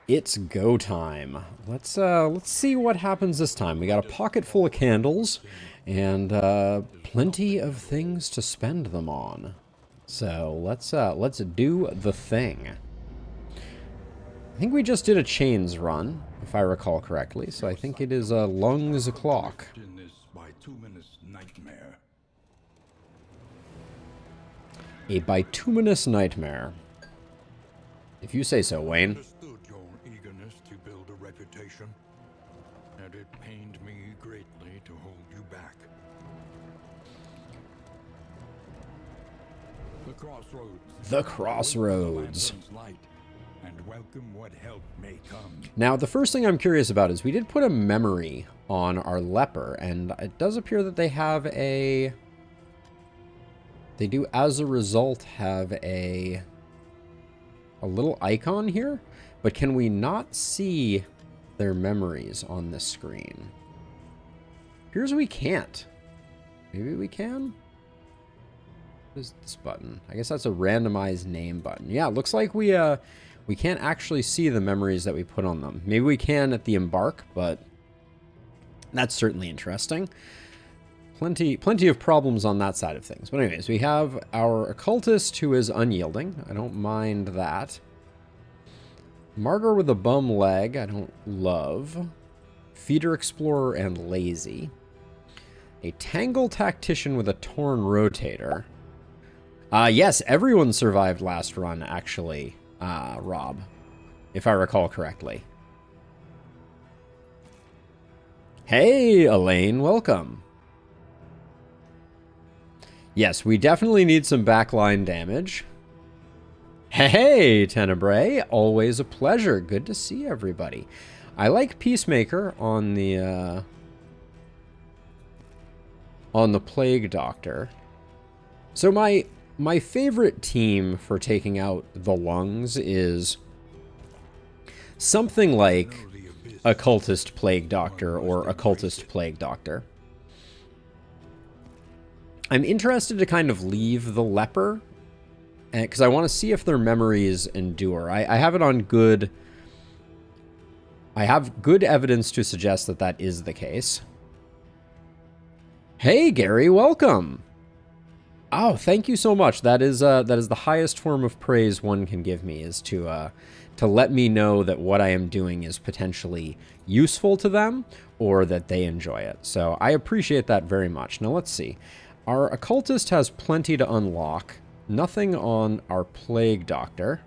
It's go time. Let's see what happens this time. We got a pocket full of candles and plenty of things to spend them on. So let's do the thing. I think we just did a chains run, if I recall correctly. So I think it is lungs o'clock. A bituminous nightmare. If you say so, Wayne. Understood your eagerness to build a reputation, and it pained me greatly to hold you back. The crossroads. The crossroads. And welcome what help may come. Now, the first thing I'm curious about is we did put a memory on our leper, and it does appear that they have a... They do, as a result, have a little icon here, but can we not see their memories on this screen? Appears we can't. Maybe we can? What is this button? I guess that's a randomized name button. Yeah, it looks like we can't actually see the memories that we put on them. Maybe we can at the embark, but that's certainly interesting. Plenty of problems on that side of things. But anyways, we have our occultist who is unyielding. I don't mind that. Martyr with a bum leg, I don't love. Feeder explorer and lazy. A tangle tactician with a torn rotator. Yes, everyone survived last run, actually, Rob, if I recall correctly. Hey, Elaine, welcome. Yes, we definitely need some backline damage. Hey, Tenebrae, always a pleasure. Good to see everybody. I like Peacemaker on the Plague Doctor. So my favorite team for taking out the lungs is something like Occultist Plague Doctor or Occultist Plague Doctor. I'm interested to kind of leave the leper, because I want to see if their memories endure. I have it on good... I have good evidence to suggest that that is the case. Hey, Gary, welcome! Oh, thank you so much. That is the highest form of praise one can give me, is to let me know that what I am doing is potentially useful to them, or that they enjoy it. So I appreciate that very much. Now let's see. Our occultist has plenty to unlock. Nothing on our plague doctor.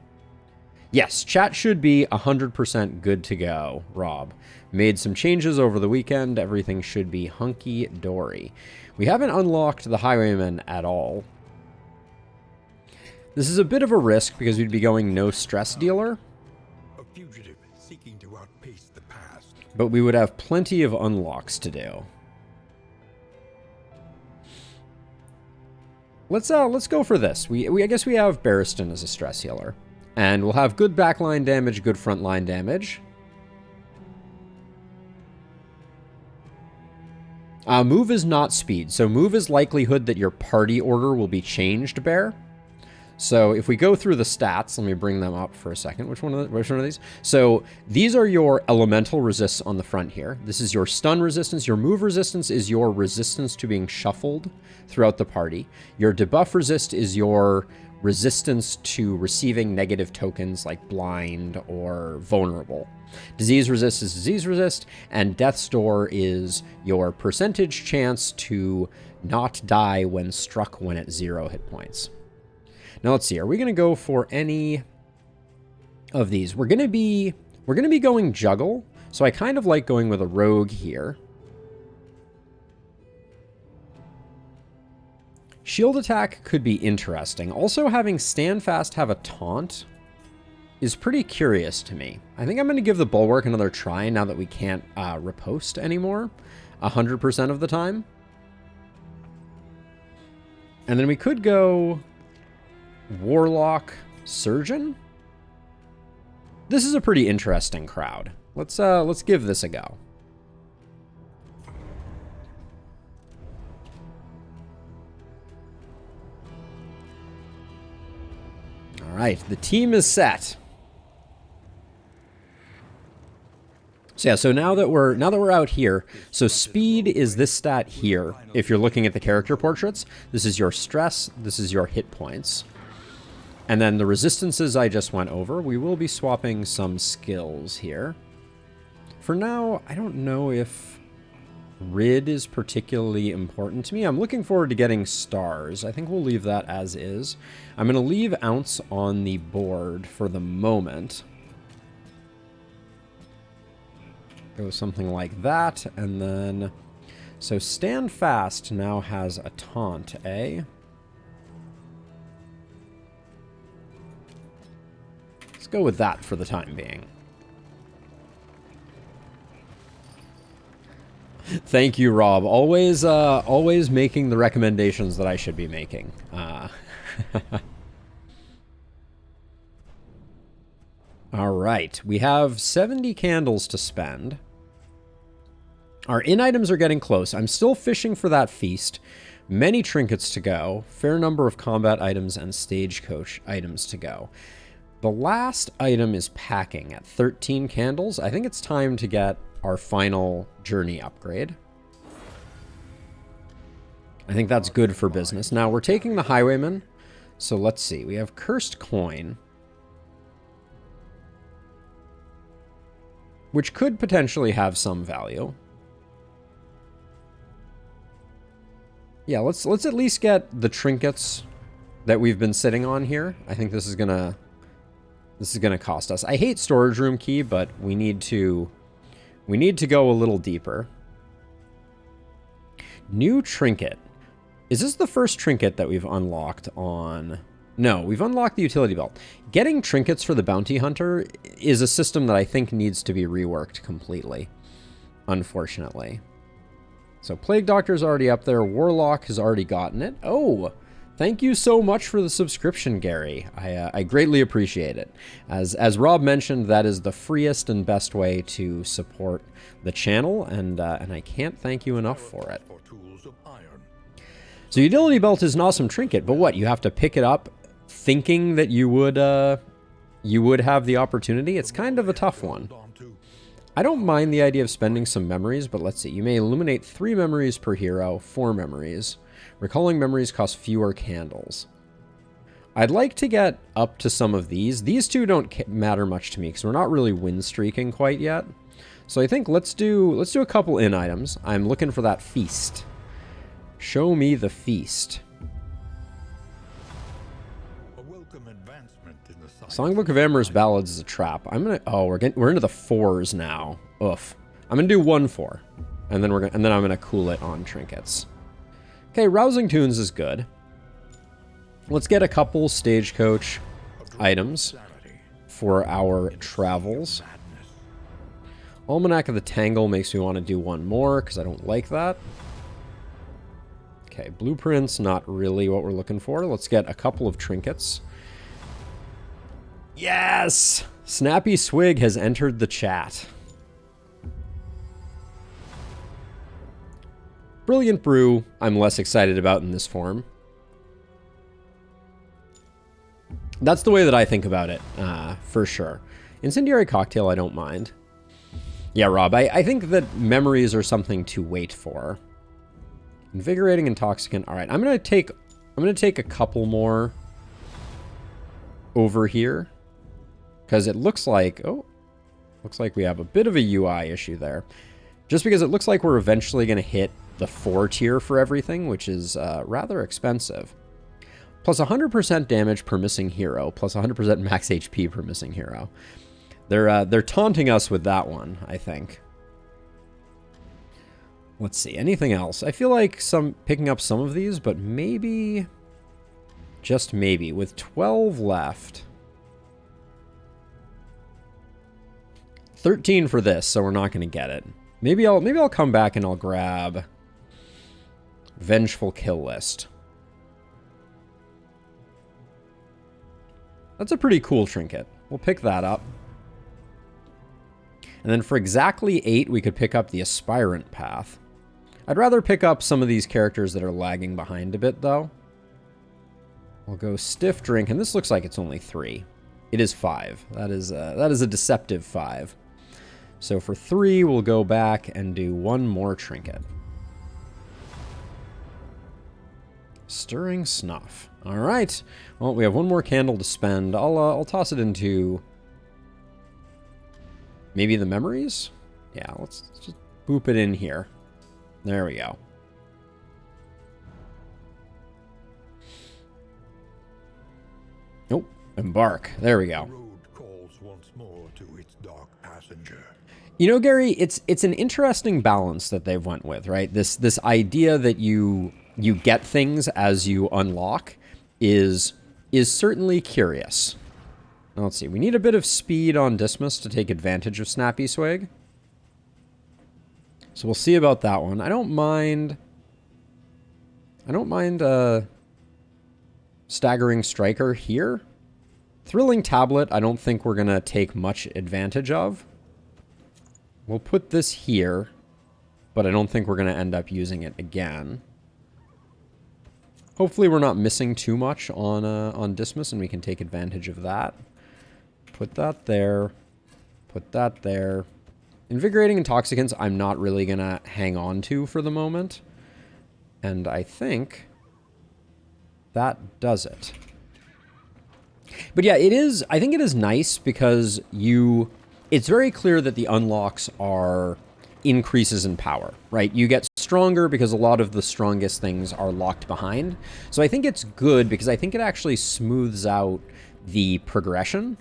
Yes, chat should be 100% good to go, Rob. Made some changes over the weekend. Everything should be hunky-dory. We haven't unlocked the highwayman at all. This is a bit of a risk because we'd be going no stress dealer. A fugitive seeking to outpace the past. But we would have plenty of unlocks to do. Let's go for this. I guess we have Barristan as a stress healer. And we'll have good backline damage, good frontline damage. Move is not speed. So move is likelihood that your party order will be changed, Bear. So if we go through the stats, let me bring them up for a second. Which one are these? So these are your elemental resists on the front here. This is your stun resistance. Your move resistance is your resistance to being shuffled throughout the party. Your debuff resist is your resistance to receiving negative tokens like blind or vulnerable. Disease resist is disease resist, and death's door is your percentage chance to not die when struck when at 0 hit points. Now let's see, are we going to go for any of these? We're going to be going juggle, so I kind of like going with a rogue here. Shield attack could be interesting. Also, having stand fast have a taunt is pretty curious to me. I think I'm going to give the bulwark another try now that we can't riposte anymore 100% of the time. And then we could go Warlock Surgeon. This is a pretty interesting crowd. Let's give this a go. All right, the team is set. So yeah, so now that we're out here, so speed is this stat here. If you're looking at the character portraits, this is your stress, this is your hit points. And then the resistances I just went over, we will be swapping some skills here. For now, I don't know if Rid is particularly important to me. I'm looking forward to getting stars. I think we'll leave that as is. I'm going to leave Ounce on the board for the moment. Go something like that, and then... So Stand Fast now has a taunt, eh? Let's go with that for the time being. Thank you, Rob. Always making the recommendations that I should be making. All right, we have 70 candles to spend. Our in items are getting close. I'm still fishing for that feast. Many trinkets to go. Fair number of combat items and stagecoach items to go. The last item is packing at 13 candles. I think it's time to get our final journey upgrade. I think that's good for business. Now, we're taking the Highwayman. So let's see. We have Cursed Coin, which could potentially have some value. Yeah, let's at least get the trinkets that we've been sitting on here. I think this is gonna cost us. I hate storage room key, but we need to go a little deeper. New trinket. Is this the first trinket that we've unlocked on? No, we've unlocked the utility belt. Getting trinkets for the bounty hunter is a system that I think needs to be reworked completely, unfortunately. So Plague Doctor's already up there. Warlock has already gotten it. Oh, thank you so much for the subscription, Gary. I greatly appreciate it. As Rob mentioned, that is the freest and best way to support the channel, and I can't thank you enough for it. So utility belt is an awesome trinket, but what, you have to pick it up thinking that you would have the opportunity? It's kind of a tough one. I don't mind the idea of spending some memories, but let's see. You may illuminate 3 memories per hero, 4 memories. Recalling memories costs fewer candles. I'd like to get up to some of these. These two don't matter much to me because we're not really win streaking quite yet. So I think let's do a couple in items. I'm looking for that feast. Show me the feast. Songbook of Amorous Ballads is a trap. we're into the 4s now. Oof. I'm gonna do 1-4, and then I'm gonna cool it on trinkets. Okay, Rousing Tunes is good. Let's get a couple stagecoach items for our travels. Almanac of the Tangle makes me want to do one more because I don't like that. Okay, blueprints, not really what we're looking for. Let's get a couple of trinkets. Yes! Snappy Swig has entered the chat. Brilliant Brew, I'm less excited about in this form. That's the way that I think about it, for sure. Incendiary Cocktail, I don't mind. Yeah, Rob, I think that memories are something to wait for. Invigorating Intoxicant. All right, I'm gonna take a couple more over here. Because it looks like, looks like we have a bit of a UI issue there. Just because it looks like we're eventually going to hit the 4 tier for everything, which is rather expensive. Plus 100% damage per missing hero, plus 100% max HP per missing hero. They're taunting us with that one, I think. Let's see, anything else? I feel like picking up some of these, but maybe, just maybe, with 12 left. 13 for this, so we're not going to get it. Maybe I'll come back and I'll grab Vengeful Kill List. That's a pretty cool trinket. We'll pick that up. And then for exactly 8, we could pick up the Aspirant Path. I'd rather pick up some of these characters that are lagging behind a bit, though. We'll go Stiff Drink, and this looks like it's only 3. It is 5. That is a deceptive 5. So for 3, we'll go back and do 1 more trinket. Stirring snuff. All right. Well, we have 1 more candle to spend. I'll toss it into maybe the memories. Yeah, let's just boop it in here. There we go. Nope. Embark. There we go. The road calls once more to its dark passenger. You know, Gary, it's an interesting balance that they've went with, right? This idea that you get things as you unlock is certainly curious. Now, let's see. We need a bit of speed on Dismas to take advantage of Snappy Swig. So we'll see about that one. I don't mind Staggering Striker here. Thrilling Tablet, I don't think we're going to take much advantage of. We'll put this here, but I don't think we're going to end up using it again. Hopefully we're not missing too much on Dismas, and we can take advantage of that. Put that there. Put that there. Invigorating Intoxicants, I'm not really going to hang on to for the moment. And I think that does it. But yeah, I think it is nice because it's very clear that the unlocks are increases in power, right? You get stronger because a lot of the strongest things are locked behind. So I think it's good because I think it actually smooths out the progression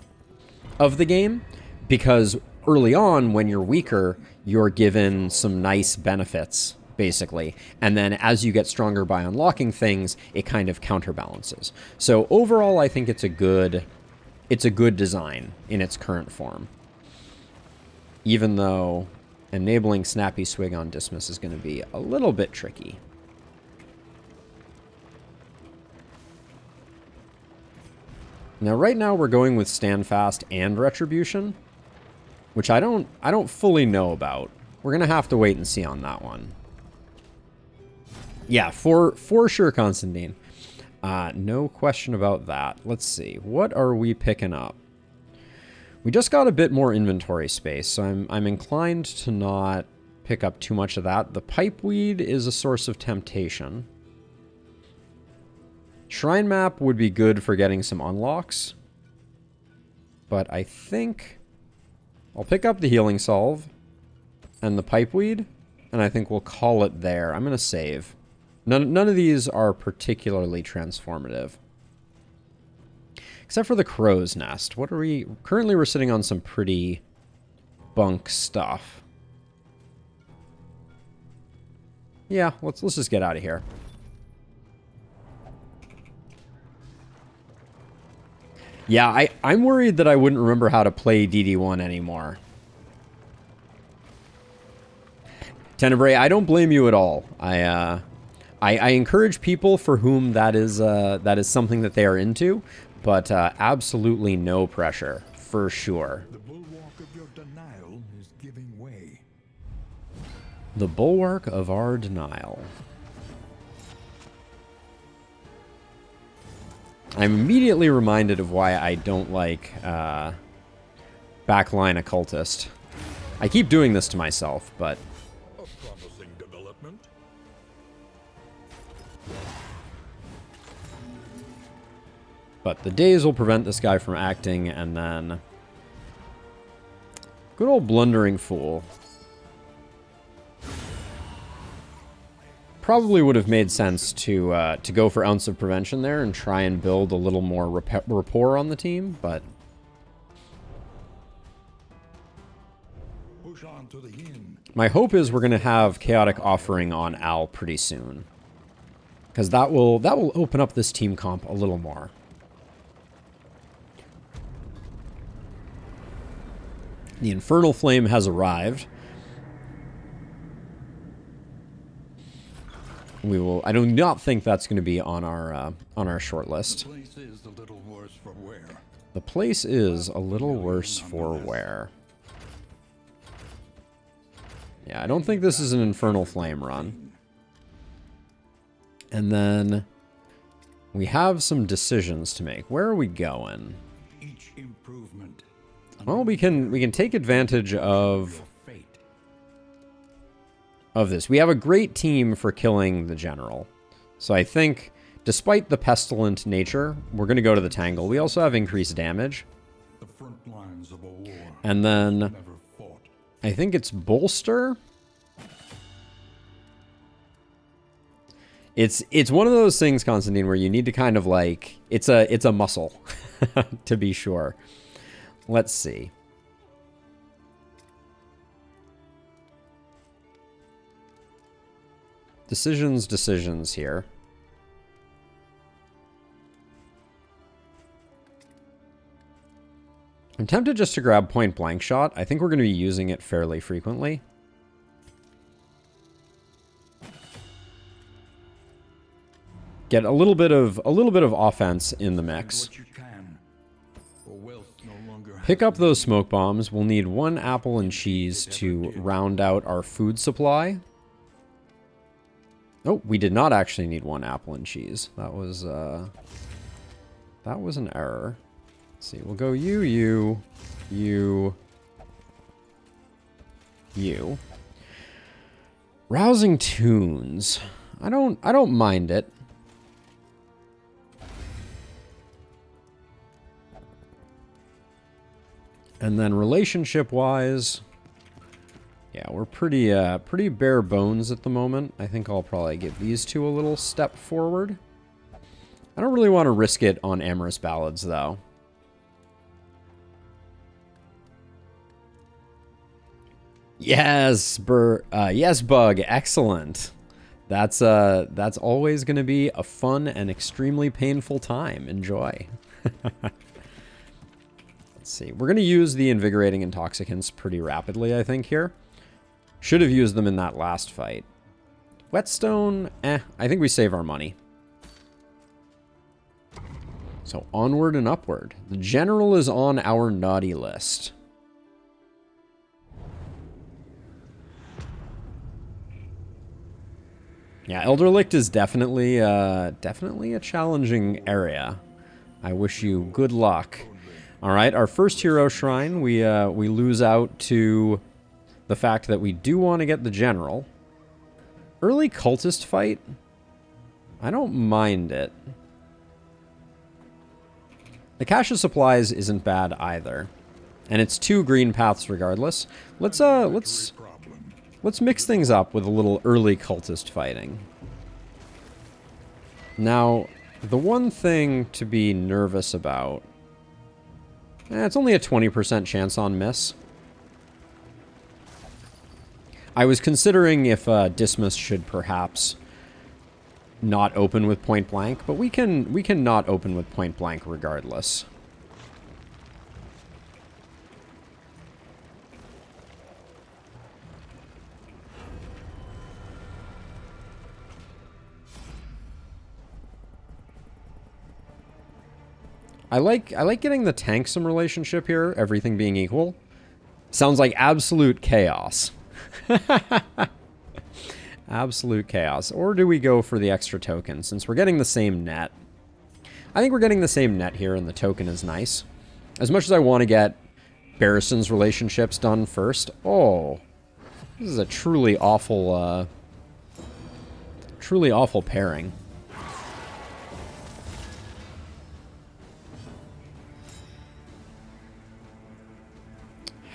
of the game, because early on when you're weaker, you're given some nice benefits, basically. And then as you get stronger by unlocking things, it kind of counterbalances. So overall, I think it's a good design in its current form. Even though enabling Snappy Swig on Dismas is going to be a little bit tricky. Now, right now we're going with Standfast and Retribution, which I don't fully know about. We're going to have to wait and see on that one. Yeah, for sure, Constantine. No question about that. Let's see. What are we picking up? We just got a bit more inventory space, so I'm inclined to not pick up too much of that. The pipeweed is a source of temptation. Shrine map would be good for getting some unlocks. But I think I'll pick up the healing salve and the pipeweed, and I think we'll call it there. I'm going to save. None of these are particularly transformative. Except for the crow's nest. What are we... Currently we're sitting on some pretty bunk stuff. Yeah, let's just get out of here. Yeah, I'm worried that I wouldn't remember how to play DD1 anymore. Tenebrae, I don't blame you at all. I encourage people for whom that is something that they are into, but absolutely no pressure, for sure. The bulwark of your denial is giving way. The bulwark of our denial. I'm immediately reminded of why I don't like Backline Occultist. I keep doing this to myself, but... A promising development. But the daze will prevent this guy from acting, and then... Good old Blundering Fool. Probably would have made sense to go for Ounce of Prevention there and try and build a little more rapport on the team, but... Push on to the inn. My hope is we're going to have Chaotic Offering on Al pretty soon. Because that will open up this team comp a little more. The Infernal Flame has arrived. We will. I do not think that's going to be on our short list. The place is a little worse for wear. The place is a little worse for wear. Yeah, I don't think this is an Infernal Flame run. And then we have some decisions to make. Where are we going? Each improvement. Well, we can take advantage of of this. We have a great team for killing the general. So I think, despite the pestilent nature, we're going to go to the Tangle. We also have increased damage. The front lines of a war And then never fought. I think it's Bolster. It's one of those things, Constantine, where you need to kind of like, it's a muscle, to be sure. Let's see. Decisions here. I'm tempted just to grab point blank shot. I think we're going to be using it fairly frequently. Get a little bit of offense in the mix. Pick up those smoke bombs. We'll need 1 apple and cheese to round out our food supply. Oh, we did not actually need 1 apple and cheese. That was an error. Let's see. We'll go you. Rousing tunes. I don't mind it. And then relationship-wise, yeah, we're pretty bare bones at the moment. I think I'll probably give these two a little step forward. I don't really want to risk it on amorous ballads, though. Yes, yes, Bug, excellent. That's always going to be a fun and extremely painful time. Enjoy. Let's see. We're going to use the invigorating intoxicants pretty rapidly, I think, here. Should have used them in that last fight. Whetstone, I think we save our money. So onward and upward. The general is on our naughty list. Yeah, Elderlicht is definitely a challenging area. I wish you good luck. All right, our first hero shrine, we lose out to the fact that we do want to get the general. Early cultist fight, I don't mind it. The cache of supplies isn't bad either, and it's 2 green paths regardless. Let's mix things up with a little early cultist fighting. Now, the one thing to be nervous about, it's only a 20% chance on miss. I was considering if Dismas should perhaps not open with point blank, but we can not open with point blank regardless. I like getting the tank some relationship here, everything being equal. Sounds like absolute chaos. Absolute chaos. Or do we go for the extra token, since we're getting the same net? I think we're getting the same net here, and the token is nice. As much as I want to get Barrison's relationships done first. Oh, this is a truly awful pairing.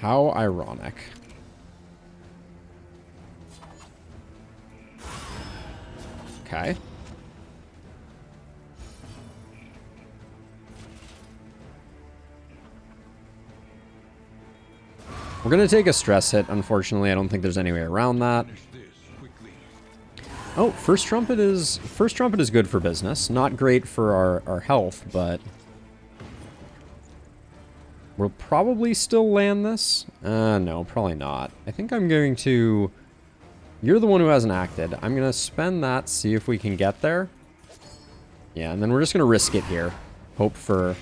How ironic. Okay. We're going to take a stress hit, unfortunately. I don't think there's any way around that. Oh, first trumpet is good for business. Not great for our health, but we'll probably still land this. No, probably not. I think I'm going to... You're the one who hasn't acted. I'm going to spend that, see if we can get there. Yeah, and then we're just going to risk it here. Hope for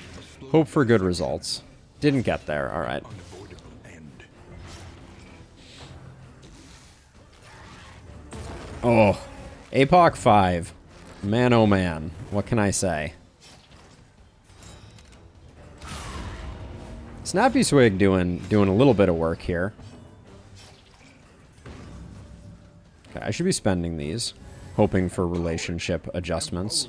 good results. Didn't get there. All right. Oh, APOC 5. Man, oh man. What can I say? Snappy Swig doing a little bit of work here. Okay, Okay, I should be spending these, hoping for relationship adjustments.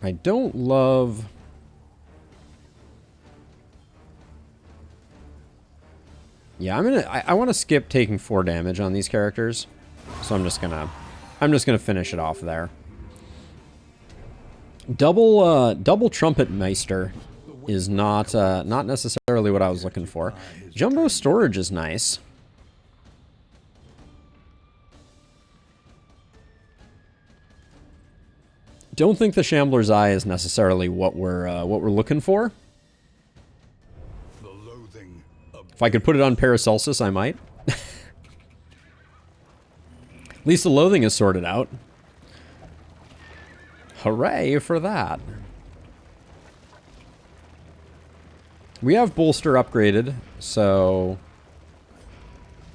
I don't love... Yeah, I want to skip taking 4 damage on these characters, so I'm just gonna finish it off there. Double Trumpet Meister is not necessarily what I was looking for. Jumbo Storage is nice. Don't think the Shambler's Eye is necessarily what we're looking for. If I could put it on Paracelsus, I might. At least the loathing is sorted out. Hooray for that. We have Bolster upgraded, so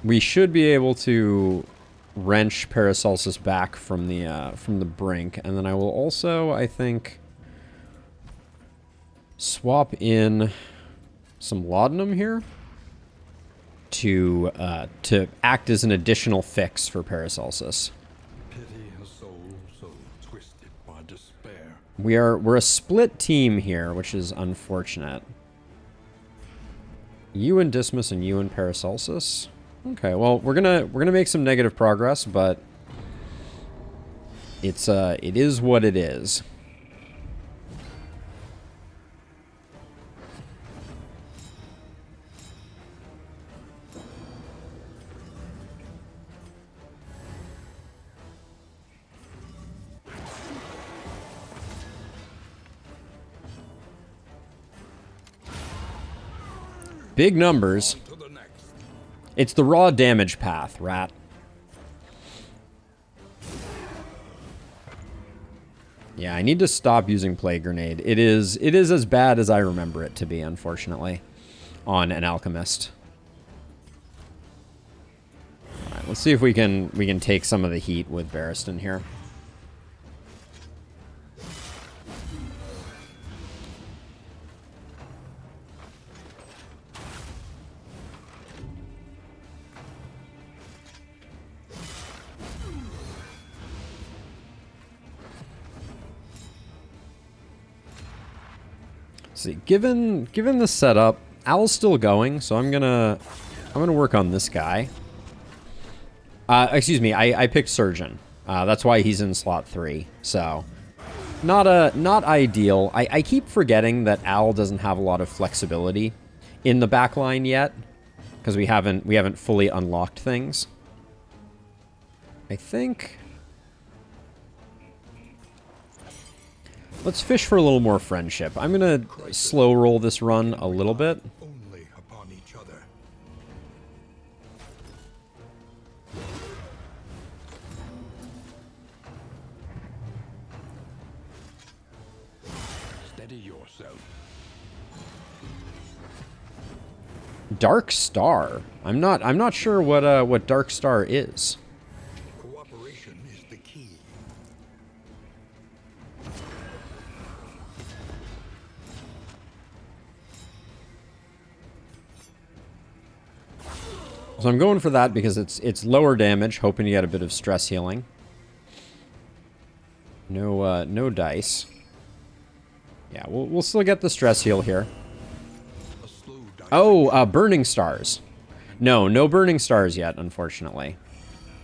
we should be able to wrench Paracelsus back from the brink, and then I will also, I think, swap in some laudanum here to act as an additional fix for Paracelsus. Pity a soul so twisted by despair. We're a split team here, which is unfortunate. You and Dismas and you and Paracelsus. Okay, well we're gonna make some negative progress, but it is what it is. Big numbers. It's the raw damage path, rat. Yeah, I need to stop using Plague Grenade. It is as bad as I remember it to be, unfortunately, on an Alchemist. Alright, let's see if we can take some of the heat with Barristan here. See, given the setup, Owl's still going, so I'm gonna work on this guy. Excuse me, I picked Surgeon. That's why he's in slot 3. So, not ideal. I keep forgetting that Owl doesn't have a lot of flexibility in the backline yet, because we haven't fully unlocked things. I think. Let's fish for a little more friendship. I'm gonna slow roll this run a little bit. Only upon each other. Steady yourself. Dark Star. I'm not sure what Dark Star is. Cooperation is the key. So I'm going for that because it's lower damage, hoping to get a bit of stress healing. No dice. Yeah, we'll still get the stress heal here. Oh, burning stars. No burning stars yet, unfortunately.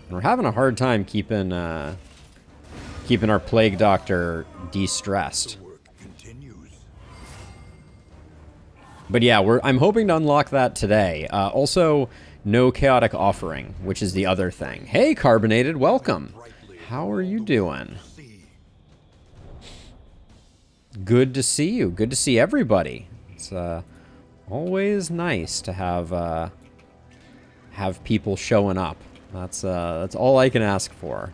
And we're having a hard time keeping our plague doctor de-stressed. But yeah, I'm hoping to unlock that today. Also, no chaotic offering, which is the other thing. Hey, Carbonated, welcome. How are you doing? Good to see you. Good to see everybody. It's always nice to have people showing up. That's all I can ask for.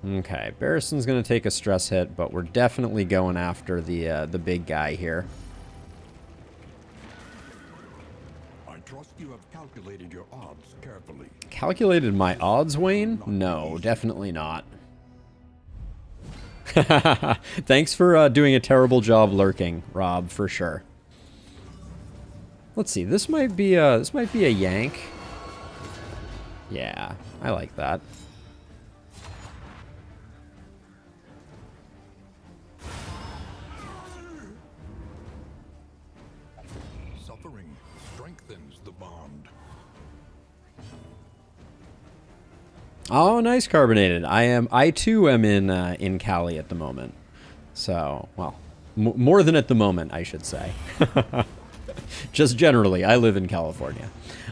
Okay, Barristan's gonna take a stress hit, but we're definitely going after the big guy here. Trust you have calculated your odds carefully. Calculated my odds, Wayne? No, definitely not. Thanks for doing a terrible job lurking, Rob, for sure. Let's see. This might be a yank. Yeah, I like that. Suffering strengthens the bond. Oh, nice, Carbonated. I too am in Cali at the moment. So, well, more than at the moment, I should say. Just generally, I live in California.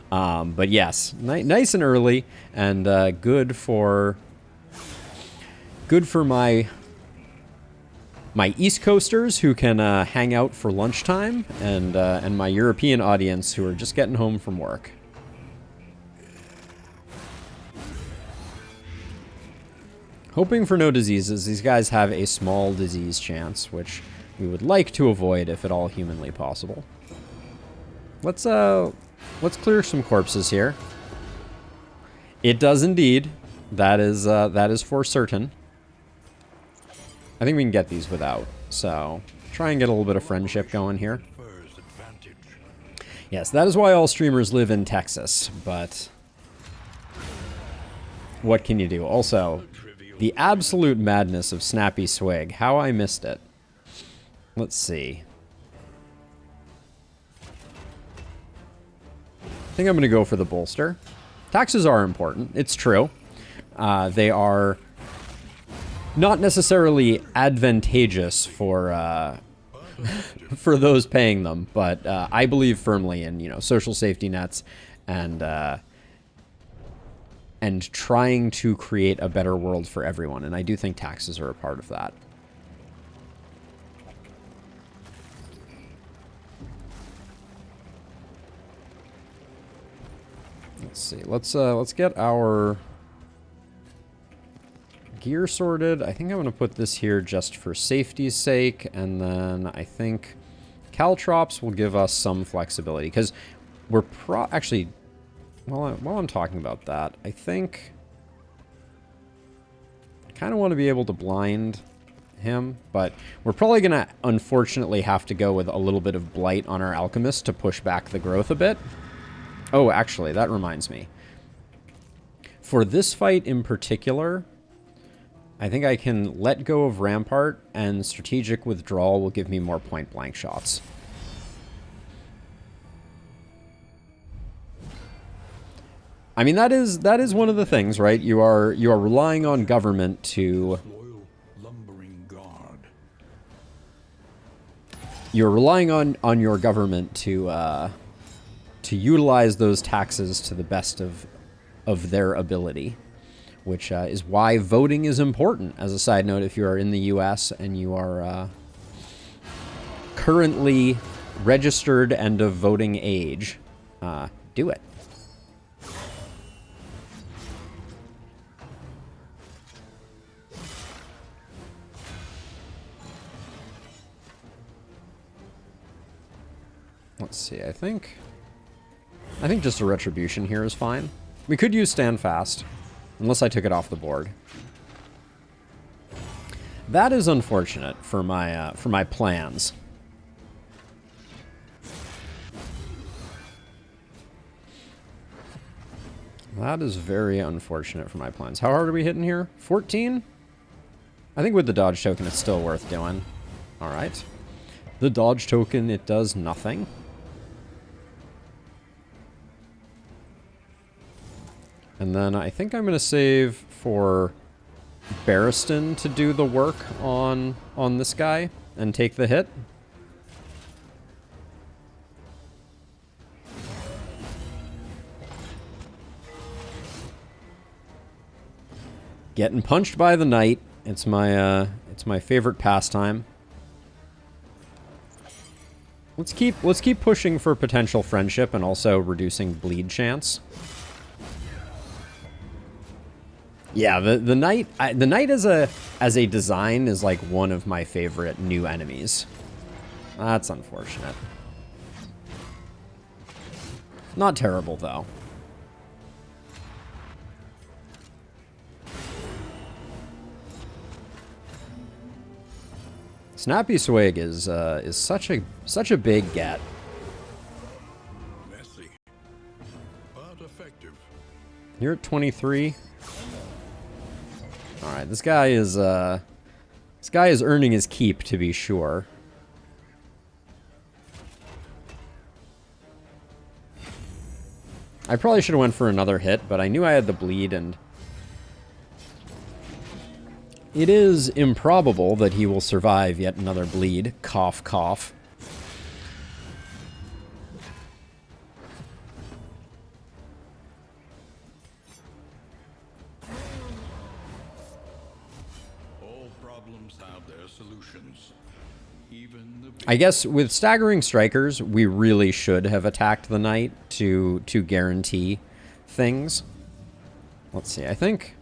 But yes, nice and early, and good for my East Coasters who can hang out for lunchtime, and my European audience who are just getting home from work. Hoping for no diseases. These guys have a small disease chance, which we would like to avoid if at all humanly possible. Let's clear some corpses here. It does indeed. That is for certain. I think we can get these without. So try and get a little bit of friendship going here. Yes, that is why all streamers live in Texas, but what can you do? Also, the absolute madness of Snappy Swig. How I missed it. Let's see. I think I'm going to go for the bolster. Taxes are important. It's true. They are not necessarily advantageous for for those paying them, but I believe firmly in, you know, social safety nets and trying to create a better world for everyone, and I do think taxes are a part of that. Let's see. Let's get our gear sorted. I think I'm going to put this here just for safety's sake, and then I think Caltrops will give us some flexibility, because we're actually, while I'm talking about that, I think I kind of want to be able to blind him, but we're probably going to unfortunately have to go with a little bit of blight on our alchemist to push back the growth a bit. Oh, actually, that reminds me. For this fight in particular, I think I can let go of Rampart, and strategic withdrawal will give me more point-blank shots. I mean, that is one of the things, right? You are relying on government to... You're relying on your government to utilize those taxes to the best of their ability, which is why voting is important. As a side note, if you are in the U.S. and you are currently registered and of voting age, do it. Let's see, I think just a retribution here is fine. We could use stand fast, unless I took it off the board. That is unfortunate for my plans. That is very unfortunate for my plans. How hard are we hitting here? 14? I think with the dodge token, it's still worth doing. All right. The dodge token, it does nothing. And then I think I'm going to save for Barristan to do the work on this guy and take the hit. Getting punched by the knight. It's my favorite pastime. Let's keep pushing for potential friendship and also reducing bleed chance. Yeah, the knight as a design is like one of my favorite new enemies. That's unfortunate. Not terrible though. Snappy Swig is such a big get. Messy, but effective. You're at 23. All right, this guy is earning his keep, to be sure. I probably should have went for another hit, but I knew I had the bleed, and it is improbable that he will survive yet another bleed. Cough, cough. All problems have their solutions. Even the I guess with staggering strikers, we really should have attacked the knight to guarantee things. Let's see. I think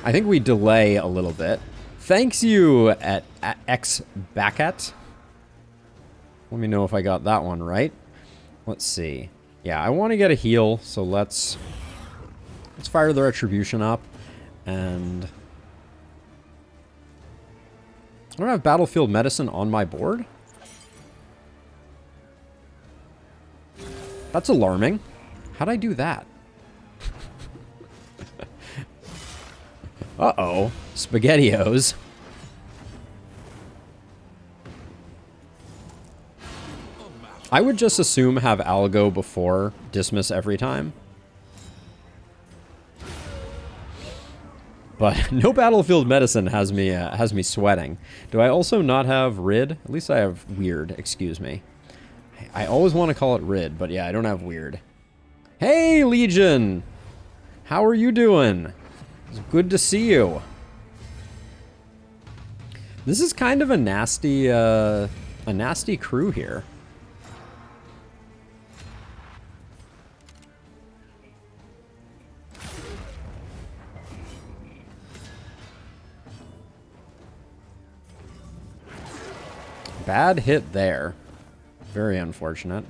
we delay a little bit. Thanks you at X Bacat. Let me know if I got that one right. Let's see. Yeah, I want to get a heal, so let's fire the retribution up, and I don't have battlefield medicine on my board. That's alarming. How'd I do that? Uh-oh. SpaghettiOs. I would just assume have Algo before dismiss every time. But no battlefield medicine has me sweating. Do I also not have Rid? At least I have Weird, excuse me. I always want to call it Rid, but yeah, I don't have Weird. Hey, Legion! How are you doing? It's good to see you. This is kind of a nasty crew here. Bad hit there. Very unfortunate.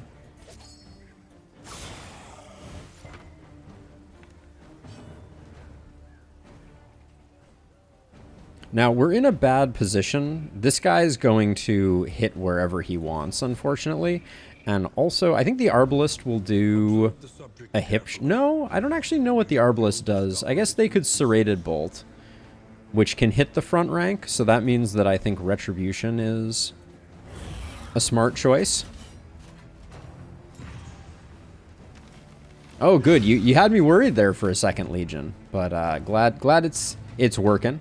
Now, we're in a bad position. This guy's going to hit wherever he wants, unfortunately. And also, I think the Arbalist will do a hip... No, I don't actually know what the Arbalist does. I guess they could Serrated Bolt, which can hit the front rank. So that means that I think Retribution is a smart choice. Oh, good. You had me worried there for a second, Legion. But glad it's working.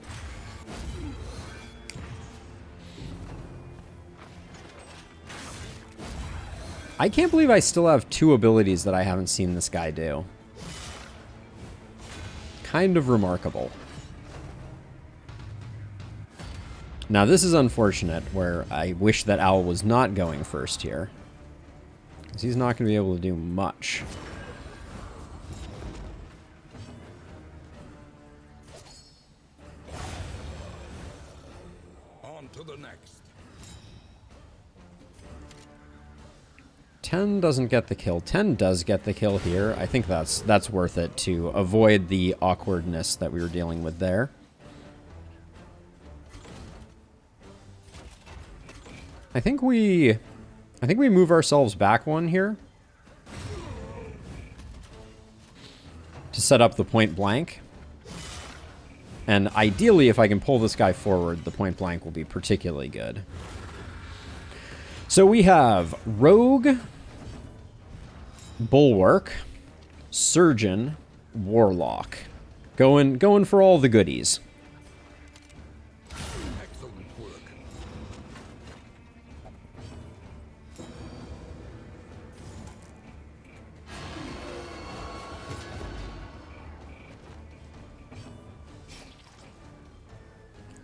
I can't believe I still have 2 abilities that I haven't seen this guy do. Kind of remarkable. Now, this is unfortunate, where I wish that Owl was not going first here, because he's not going to be able to do much. On to the next. 10 doesn't get the kill. 10 does get the kill here. I think that's worth it to avoid the awkwardness that we were dealing with there. I think we move ourselves back one here to set up the point blank. And ideally, if I can pull this guy forward, the point blank will be particularly good. So we have Rogue, Bulwark, Surgeon, Warlock. Going for all the goodies. Excellent work.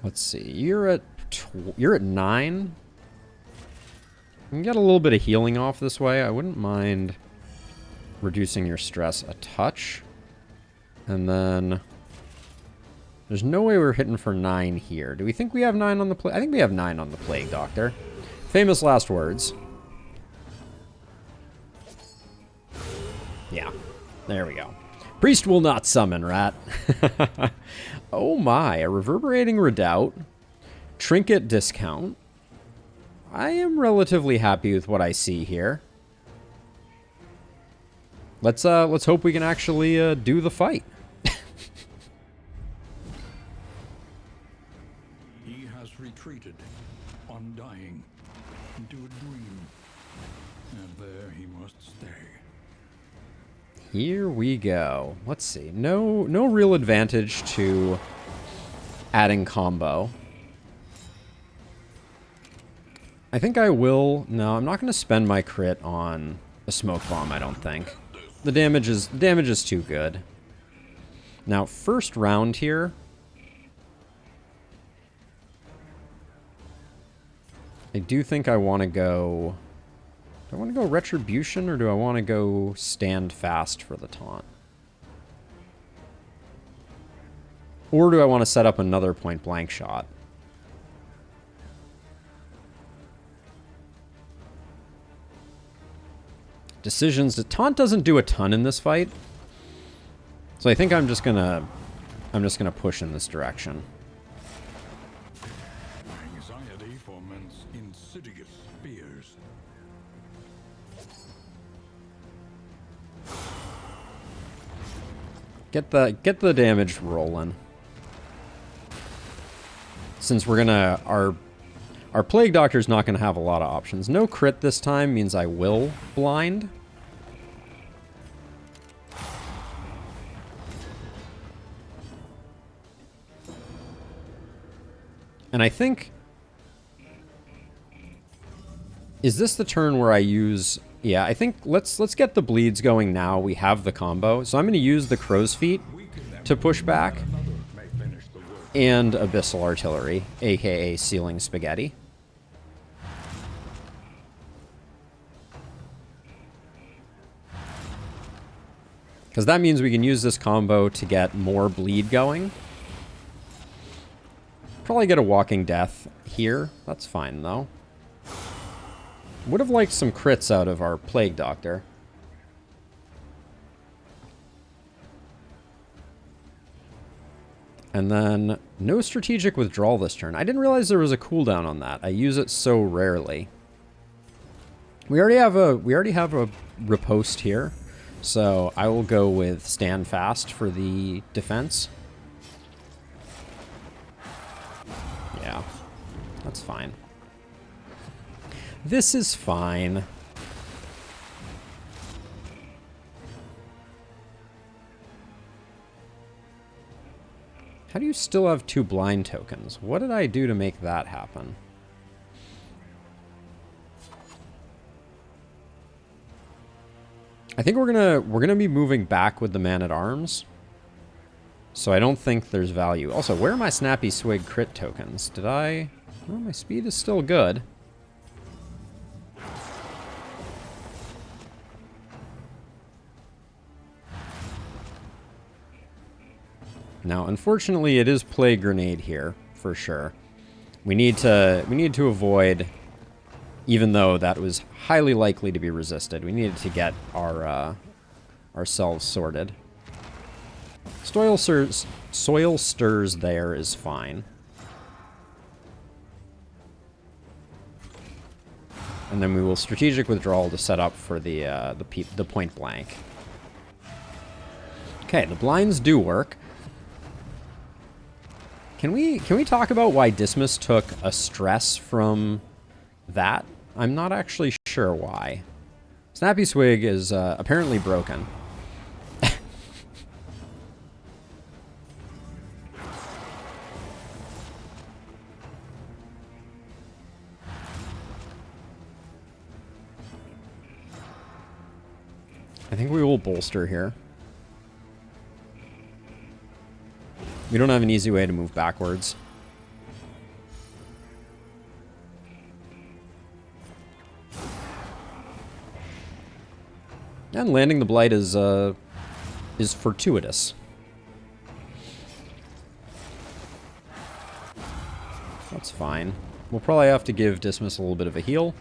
Let's see. You're at 9. You can get a little bit of healing off this way. I wouldn't mind reducing your stress a touch. And then there's no way we're hitting for 9 here. Do we think we have 9 on the plague? I think we have 9 on the Plague Doctor. Famous last words. Yeah. There we go. Priest will not summon, rat. Oh my, a Reverberating Redoubt. Trinket discount. I am relatively happy with what I see here. Let's hope we can actually do the fight. He has retreated, undying, into a dream, and there he must stay. Here we go. Let's see. No real advantage to adding combo. I think I will. No, I'm not going to spend my crit on a smoke bomb, I don't think. The damage is too good. Now, first round here. I do think I want to go... Do I want to go Retribution, or do I want to go Stand Fast for the taunt? Or do I want to set up another point blank shot? Decisions. The taunt doesn't do a ton in this fight, so I think I'm just gonna push in this direction. Anxiety foments insidious fears. Get the damage rolling. Since we're gonna our Plague Doctor's not gonna have a lot of options. No crit this time means I will blind. And I think... Is this the turn where I use... Yeah, I think let's get the bleeds going now. We have the combo. So I'm going to use the Crow's Feet to push back. And Abyssal Artillery, aka Sealing Spaghetti. Because that means we can use this combo to get more bleed going. Probably get a Walking Death here. That's fine, though. Would have liked some crits out of our Plague Doctor. And then no strategic withdrawal this turn. I didn't realize there was a cooldown on that. I use it so rarely. We already have a riposte here, so I will go with Stand Fast for the defense. Yeah, that's fine. This is fine. How do you still have 2 blind tokens? What did I do to make that happen? I think we're gonna be moving back with the Man-at-Arms. So I don't think there's value. Also, where are my Snappy Swig crit tokens? Did I... Well, my speed is still good. Now, unfortunately, it is Plague Grenade here, for sure. We need to avoid, even though that was highly likely to be resisted, we needed to get our ourselves sorted. Soil Stirs there is fine. And then we will Strategic Withdrawal to set up for the point blank. Okay, the blinds do work. Can we talk about why Dismas took a stress from that? I'm not actually sure why. Snappy Swig is apparently broken. I think we will bolster here. We don't have an easy way to move backwards. And landing the Blight is fortuitous. That's fine. We'll probably have to give Dismas a little bit of a heal.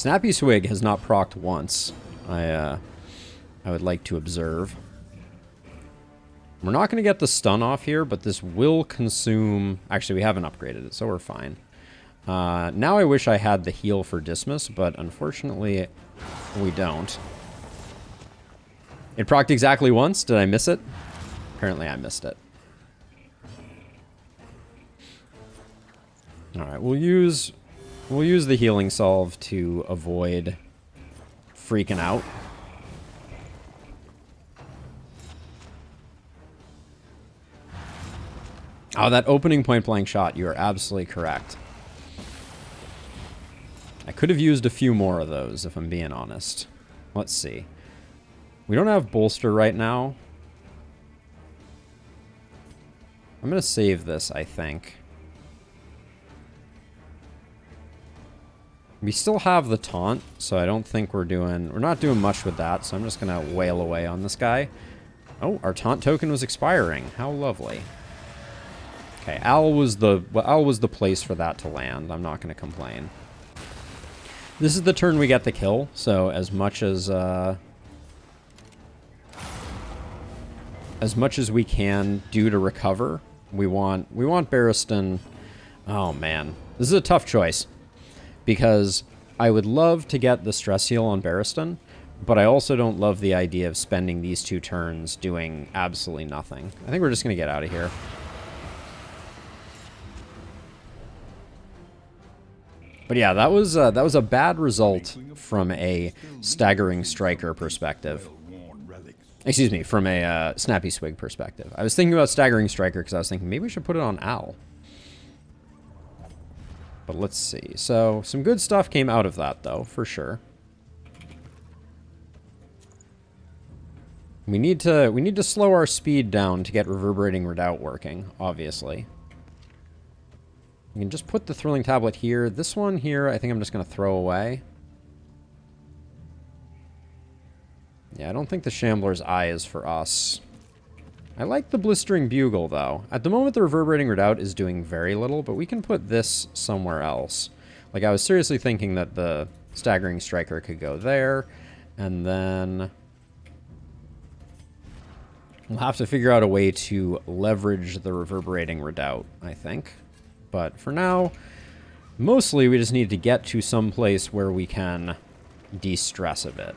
Snappy Swig has not procced once. I would like to observe. We're not going to get the stun off here, but this will consume... Actually, we haven't upgraded it, so we're fine. Now I wish I had the heal for Dismiss, but unfortunately we don't. It procced exactly once. Did I miss it? Apparently I missed it. Alright, we'll use the healing salve to avoid freaking out. Oh, that opening point-blank shot, you are absolutely correct. I could have used a few more of those, if I'm being honest. Let's see. We don't have bolster right now. I'm going to save this, I think. We still have the taunt, so I don't think we're not doing much with that, so I'm just going to wail away on this guy. Oh, our taunt token was expiring. How lovely. Okay, Owl was the place for that to land. I'm not going to complain. This is the turn we get the kill, so as much as we can do to recover, we want Barristan. Oh man, this is a tough choice because I would love to get the stress heal on Barristan, but I also don't love the idea of spending these 2 turns doing absolutely nothing. I think we're just gonna get out of here. But yeah, that was a bad result from a staggering striker perspective. Excuse me, from a snappy swig perspective. I was thinking about staggering striker because I was thinking maybe we should put it on Owl. But let's see. So some good stuff came out of that, though, for sure. We need to slow our speed down to get reverberating redoubt working, obviously. We can just put the thrilling tablet here. This one here, I think I'm just going to throw away. Yeah, I don't think the Shambler's Eye is for us. I like the Blistering Bugle, though. At the moment, the Reverberating Redoubt is doing very little, but we can put this somewhere else. Like, I was seriously thinking that the Staggering Striker could go there, and then... we'll have to figure out a way to leverage the Reverberating Redoubt, I think. But for now, mostly we just need to get to some place where we can de-stress a bit.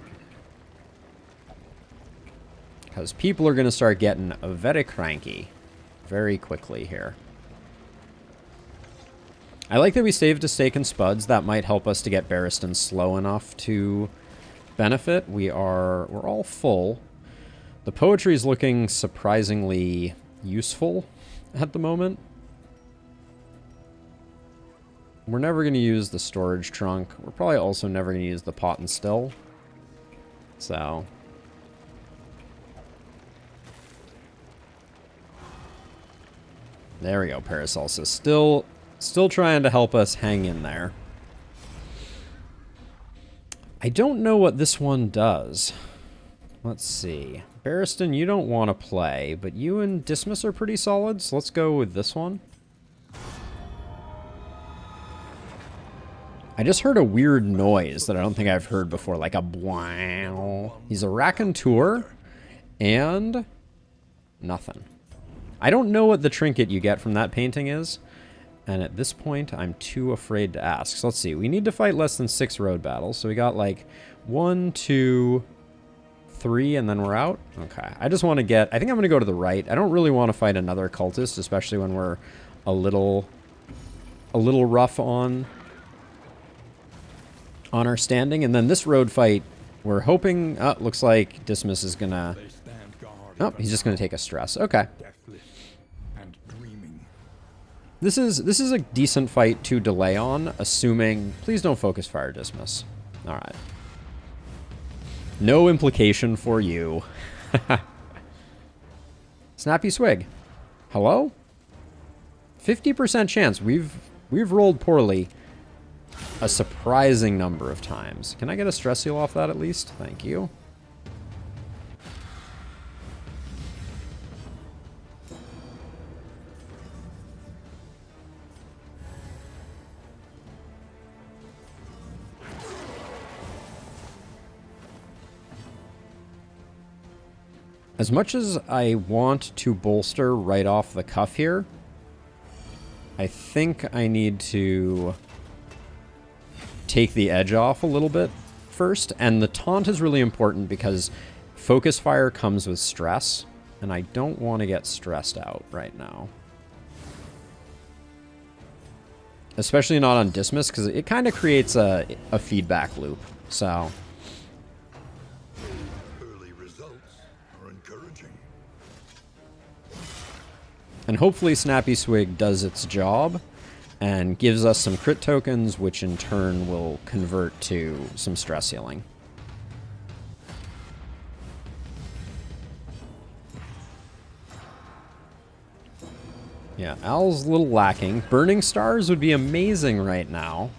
Because people are going to start getting very cranky very quickly here. I like that we saved a Stake and Spuds. That might help us to get Barristan slow enough to benefit. We're all full. The poetry is looking surprisingly useful at the moment. We're never going to use the storage trunk. We're probably also never going to use the pot and still. So... there we go, Paracelsus. Still trying to help us hang in there. I don't know what this one does. Let's see. Barristan, you don't want to play, but you and Dismiss are pretty solid, so let's go with this one. I just heard a weird noise that I don't think I've heard before, like a wow. He's a raconteur, and nothing. I don't know what the trinket you get from that painting is, and at this point, I'm too afraid to ask. So let's see. We need to fight less than 6 road battles, so we got like 1, 2, 3, and then we're out. Okay. I just want to get... I think I'm going to go to the right. I don't really want to fight another cultist, especially when we're a little rough on our standing. And then this road fight, we're hoping... oh, looks like Dismiss is going to... oh, he's just going to take a stress. Okay. This is a decent fight to delay on, assuming... please don't focus fire, Dismiss. Alright. No implication for you. Snappy Swig. Hello? 50% chance. We've rolled poorly a surprising number of times. Can I get a stress heal off that at least? Thank you. As much as I want to bolster right off the cuff here, I think I need to take the edge off a little bit first. And the taunt is really important because focus fire comes with stress, and I don't want to get stressed out right now. Especially not on Dismiss, because it kind of creates a feedback loop. So Early results are encouraging. and hopefully Snappy Swig does its job and gives us some crit tokens, which in turn will convert to some stress healing. Yeah, Al's a little lacking. Burning Stars would be amazing right now.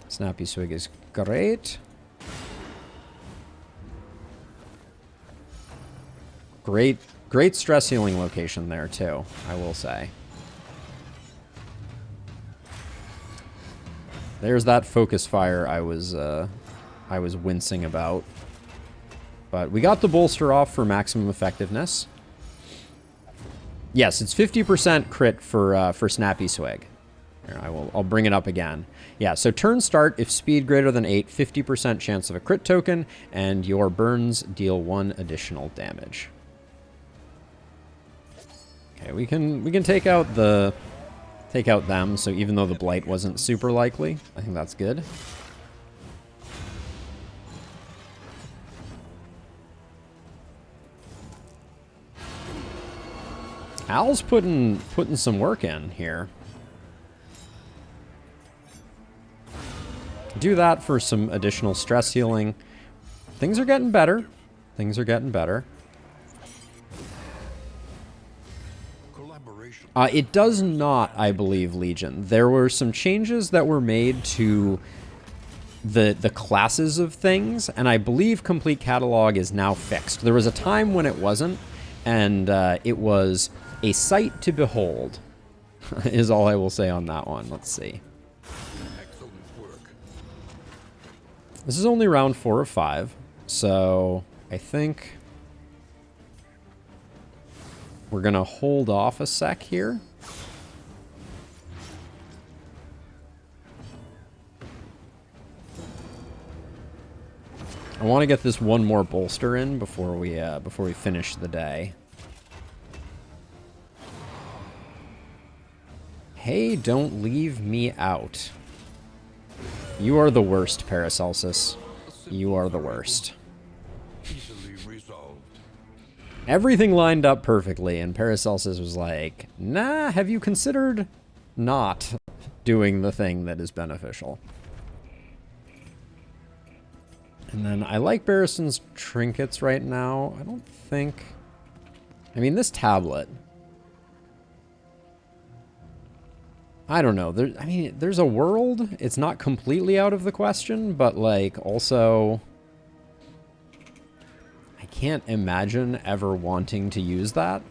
Snappy Swig is great. Great stress healing location there too, I will say. There's that focus fire I was wincing about. But we got the bolster off for maximum effectiveness. Yes, it's 50% crit for Snappy Swig. Here, I'll bring it up again. Yeah, so turn start, if speed greater than 8, 50% chance of a crit token, and your burns deal 1 additional damage. Okay, we can take out them, so even though the blight wasn't super likely, I think that's good. Al's putting some work in here. Do that for some additional stress healing. Things are getting better. Things are getting better. It does not, I believe, Legion. There were some changes that were made to the classes of things, and I believe Complete Catalog is now fixed. There was a time when it wasn't, and it was a sight to behold, is all I will say on that one. Let's see. Excellent work. This is only round 4 of 5, so I think we're going to hold off a sec here. I want to get this one more bolster in before we finish the day. Hey, don't leave me out. You are the worst, Paracelsus. You are the worst. Easily resolved. Everything lined up perfectly, and Paracelsus was like, nah, have you considered not doing the thing that is beneficial? And then I like Barristan's trinkets right now. I don't think... I mean, this tablet... I don't know. I mean, there's a world. It's not completely out of the question, but, like, also... I can't imagine ever wanting to use that.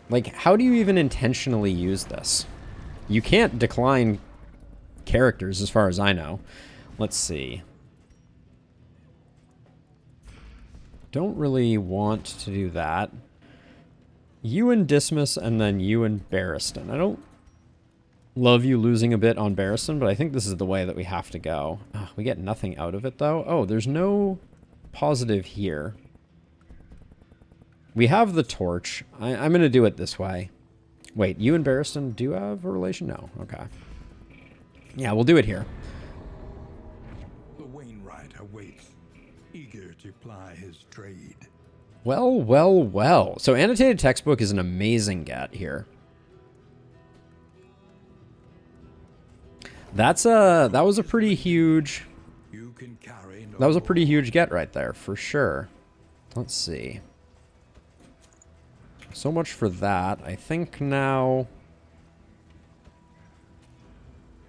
Like, how do you even intentionally use this? You can't decline characters, as far as I know. Let's see. Don't really want to do that. You and Dismas, and then you and Barristan. I don't love you losing a bit on Barristan, but I think this is the way that we have to go. We get nothing out of it, though. Oh, there's no positive here. We have the torch. I'm going to do it this way. Wait, you and Barristan do have a relation? No. Okay. Yeah, we'll do it here. The Wainwright awaits, eager to ply his trade. Well, well, well. So annotated textbook is an amazing get here. That was a pretty huge... You can carry no That was a pretty huge get right there, for sure. Let's see. So much for that. I think now...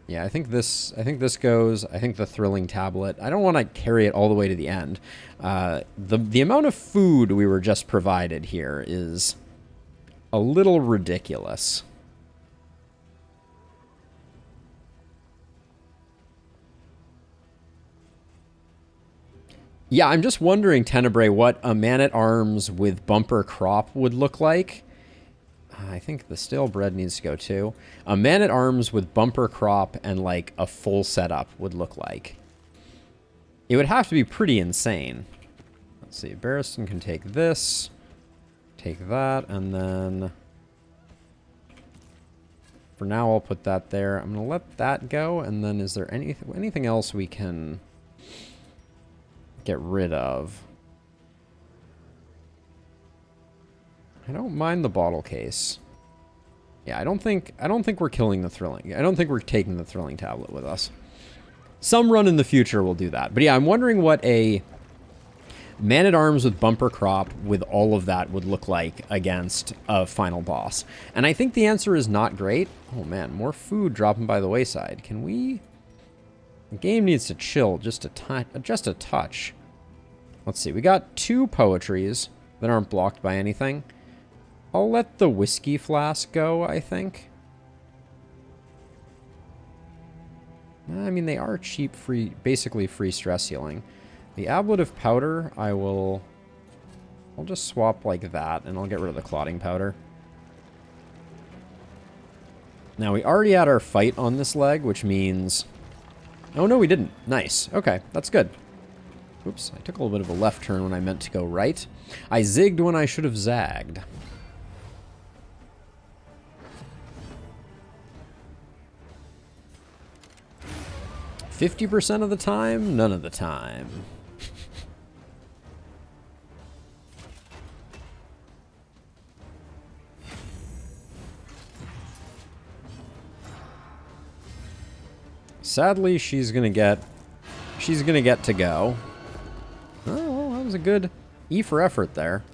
Yeah, I think this goes. I think the thrilling tablet. I don't want to carry it all the way to the end. The amount of food we were just provided here is a little ridiculous. Yeah, I'm just wondering, Tenebrae, what a man-at-arms with bumper crop would look like. I think the stale bread needs to go too. A man-at-arms with bumper crop and like a full setup would look like. It would have to be pretty insane. Let's see, Barristan can take this, take that, and then for now I'll put that there. I'm gonna let that go, and then is there anything else we can get rid of? I don't mind the bottle case. Yeah, I don't think we're killing the thrilling. I don't think we're taking the thrilling tablet with us. Some run in the future will do that. But yeah, I'm wondering what a man-at-arms with bumper crop with all of that would look like against a final boss. And I think the answer is not great. Oh man, more food dropping by the wayside. Can we... The game needs to chill just a touch. Let's see, we got 2 poetries that aren't blocked by anything. I'll let the whiskey flask go, I think. I mean, they are cheap, free, basically free stress healing. The ablative powder, I'll just swap like that, and I'll get rid of the clotting powder. Now, we already had our fight on this leg, which means... Oh, no, we didn't. Nice. Okay, that's good. Oops, I took a little bit of a left turn when I meant to go right. I zigged when I should have zagged. 50% of the time, none of the time. Sadly, she's gonna get to go. Oh, well, that was a good E for effort there.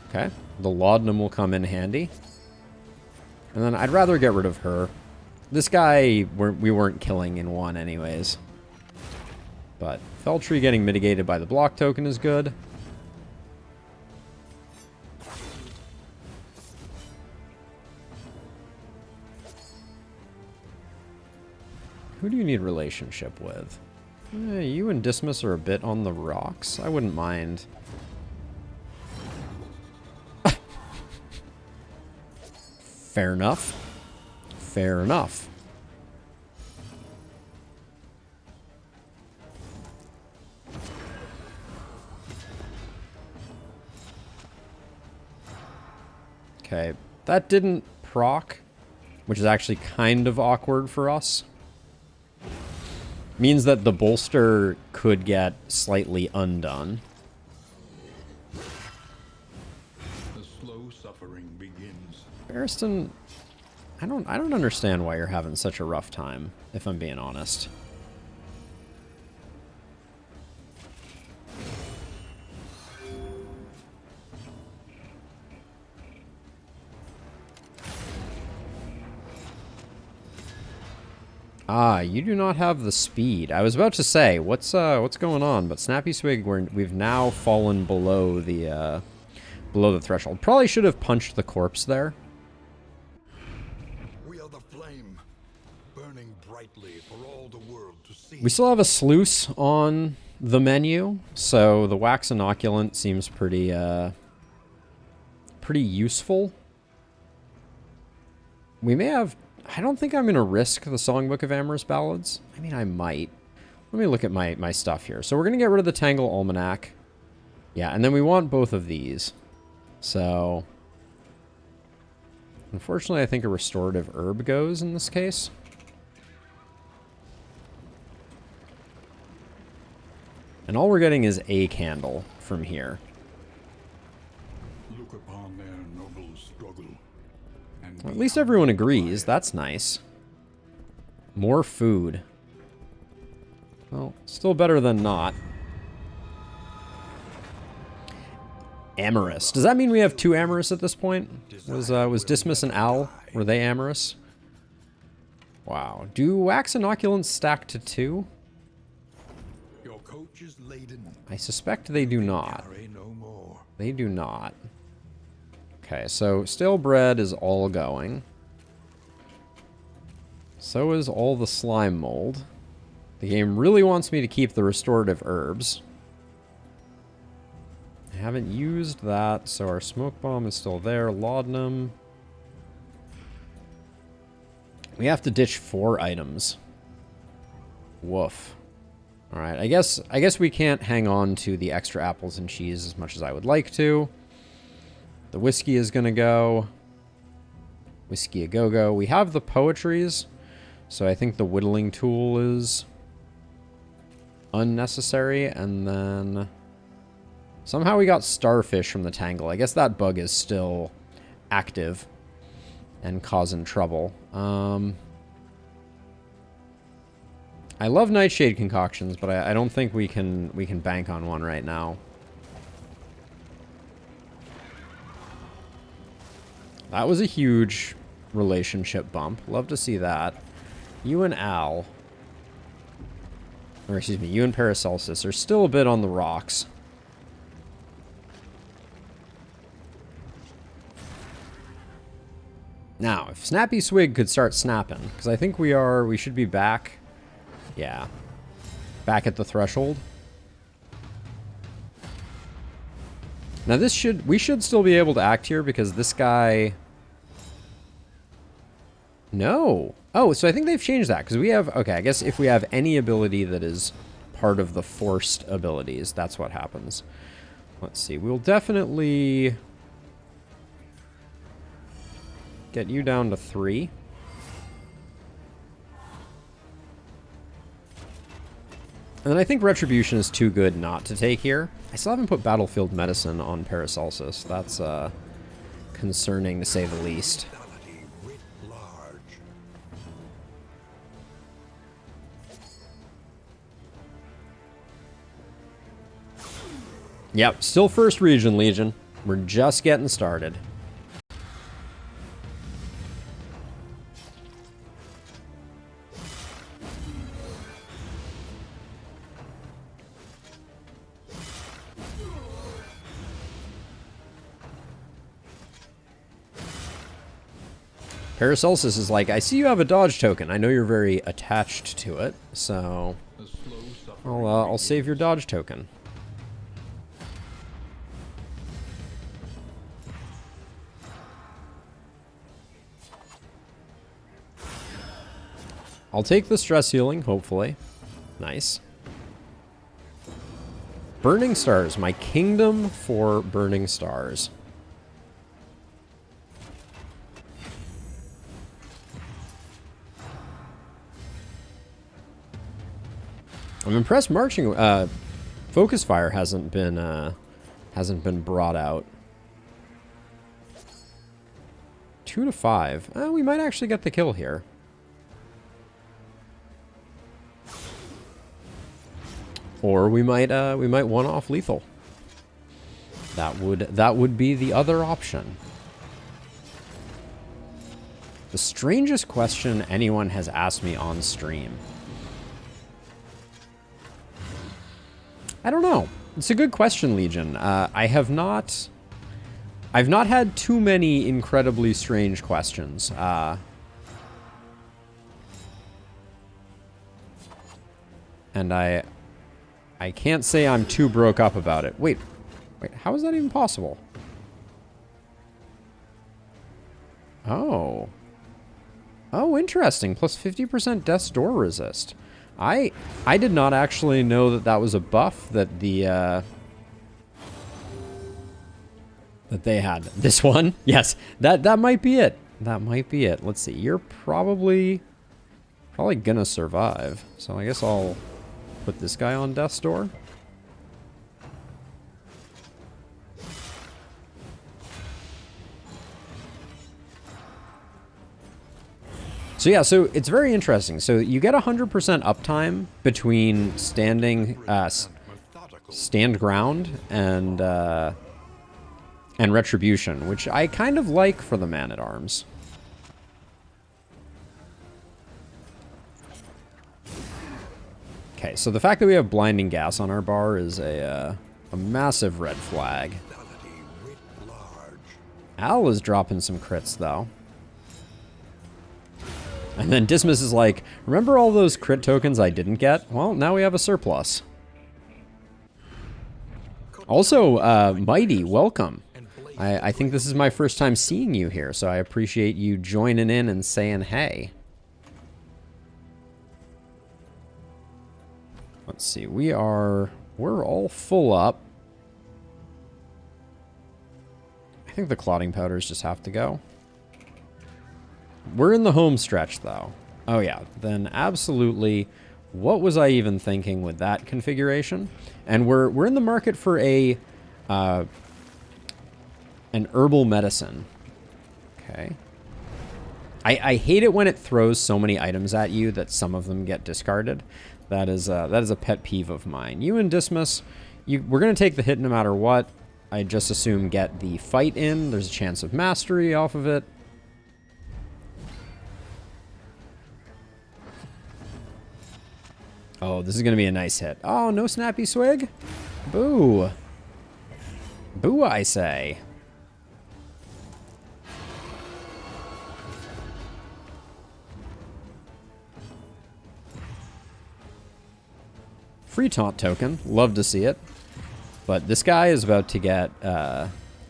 Okay, the laudanum will come in handy. And then I'd rather get rid of her. This guy, we weren't killing in one anyways. But Feltree getting mitigated by the block token is good. Who do you need relationship with? You and Dismas are a bit on the rocks. I wouldn't mind. Fair enough. Fair enough. Okay, that didn't proc, which is actually kind of awkward for us. Means that the bolster could get slightly undone. The slow suffering begins. Barristan, I don't understand why you're having such a rough time, if I'm being honest. Ah, you do not have the speed. I was about to say, what's going on? But Snappy Swig, we've now fallen below the threshold. Probably should have punched the corpse there. We are the flame, burning brightly for all the world to see. We still have a sluice on the menu, so the wax inoculant seems pretty useful. We may have... I don't think I'm going to risk the Songbook of Amorous Ballads. I mean, I might. Let me look at my stuff here. So we're going to get rid of the Tangle Almanac. Yeah, and then we want both of these. So... Unfortunately, I think a restorative herb goes in this case. And all we're getting is a candle from here. Look upon their noble struggle. And Well, at least everyone agrees. That's nice. More food. Well, still better than not. Amorous. Does that mean we have 2 Amorous at this point? Was Dismas and Al, were they Amorous? Wow. Do wax inoculants stack to 2? Your coach is laden. I suspect they do not. Carry no more. They do not. Okay, so stale bread is all going. So is all the slime mold. The game really wants me to keep the restorative herbs. I haven't used that, so our smoke bomb is still there. Laudanum. We have to ditch 4 items. Woof. Alright, I guess we can't hang on to the extra apples and cheese as much as I would like to. The whiskey is gonna go. Whiskey a go-go. We have the poetries, so I think the whittling tool is unnecessary. And then somehow we got starfish from the tangle. I guess that bug is still active and causing trouble. I love nightshade concoctions, but I don't think we can bank on one right now. That was a huge relationship bump. Love to see that. You and Al, or excuse me, you and Paracelsus are still a bit on the rocks. Now, if Snappy Swig could start snapping, because I think we should be back. Yeah. Back at the threshold. Now we should still be able to act here because this guy... No. Oh, so I think they've changed that because we have... Okay, I guess if we have any ability that is part of the forced abilities, that's what happens. Let's see. We'll definitely get you down to 3. And then I think Retribution is too good not to take here. I still haven't put Battlefield Medicine on Paracelsus. That's concerning to say the least. Yep, still first region, Legion. We're just getting started. Paracelsus is like, I see you have a dodge token. I know you're very attached to it, so I'll save your dodge token. I'll take the stress healing, hopefully. Nice. Burning Stars, my kingdom for Burning Stars. I'm impressed marching focus fire hasn't been brought out. 2 to 5. We might actually get the kill here. Or we might one off lethal. That would be the other option. The strangest question anyone has asked me on stream. I don't know. It's a good question, Legion. I've not had too many incredibly strange questions. And I can't say I'm too broke up about it. Wait, how is that even possible? Oh, interesting. Plus 50% Death's Door resist. I did not actually know that was a buff that that they had. This one? Yes, that might be it. That might be it. Let's see. You're probably gonna survive. So I guess I'll put this guy on Death's Door. So yeah, so it's very interesting. So you get 100% uptime between stand ground and retribution, which I kind of like for the man-at-arms. Okay, so the fact that we have blinding gas on our bar is a massive red flag. Al is dropping some crits though. And then Dismas is like, remember all those crit tokens I didn't get? Well, now we have a surplus. Also, Mighty, welcome. I think this is my first time seeing you here, so I appreciate you joining in and saying hey. Let's see, we're all full up. I think the clotting powders just have to go. We're in the home stretch, though. Oh, yeah. Then absolutely, what was I even thinking with that configuration? And we're in the market for an herbal medicine. Okay. I hate it when it throws so many items at you that some of them get discarded. That is a pet peeve of mine. You and Dismas, we're going to take the hit no matter what. I just assume get the fight in. There's a chance of mastery off of it. Oh, this is going to be a nice hit. Oh, no snappy swig? Boo. Boo, I say. Free taunt token. Love to see it. But this guy is about to get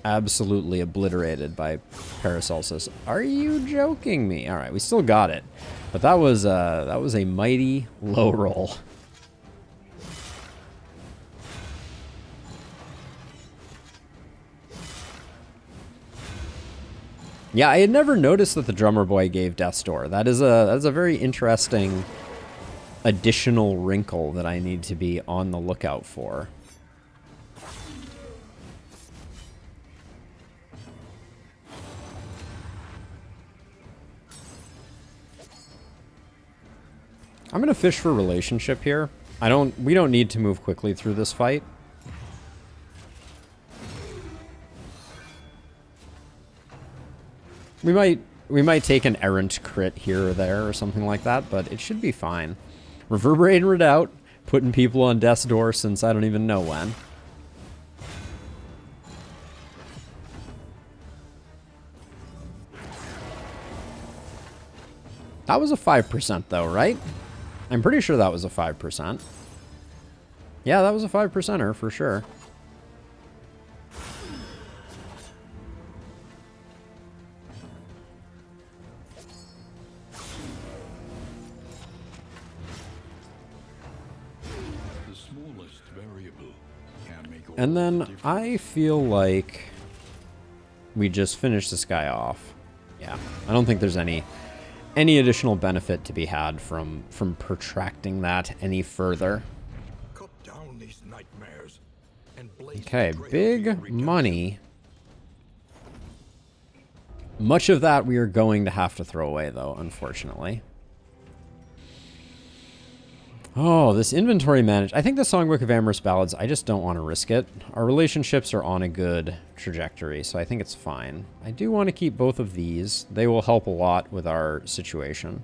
absolutely obliterated by Paracelsus. Are you joking me? All right, we still got it. But that was a mighty low roll. Yeah, I had never noticed that the drummer boy gave Death's Door. That is a very interesting additional wrinkle that I need to be on the lookout for. I'm gonna fish for relationship here. We don't need to move quickly through this fight. We might take an errant crit here or there or something like that, but it should be fine. Reverberate and Redbout, putting people on death's door since I don't even know when. That was a 5% though, right? I'm pretty sure that was a 5%. Yeah, that was a 5%er for sure. The smallest variable can make all And the then difference. I feel like we just finish this guy off. Yeah, I don't think there's any additional benefit to be had from protracting that any further. Cut down these nightmares and blaze Okay, the trail to big your redemption. money. Much of that we are going to have to throw away, though, unfortunately. Oh, this inventory manage. I think the Songbook of Amorous Ballads, I just don't want to risk it. Our relationships are on a good trajectory, so I think it's fine. I do want to keep both of these. They will help a lot with our situation.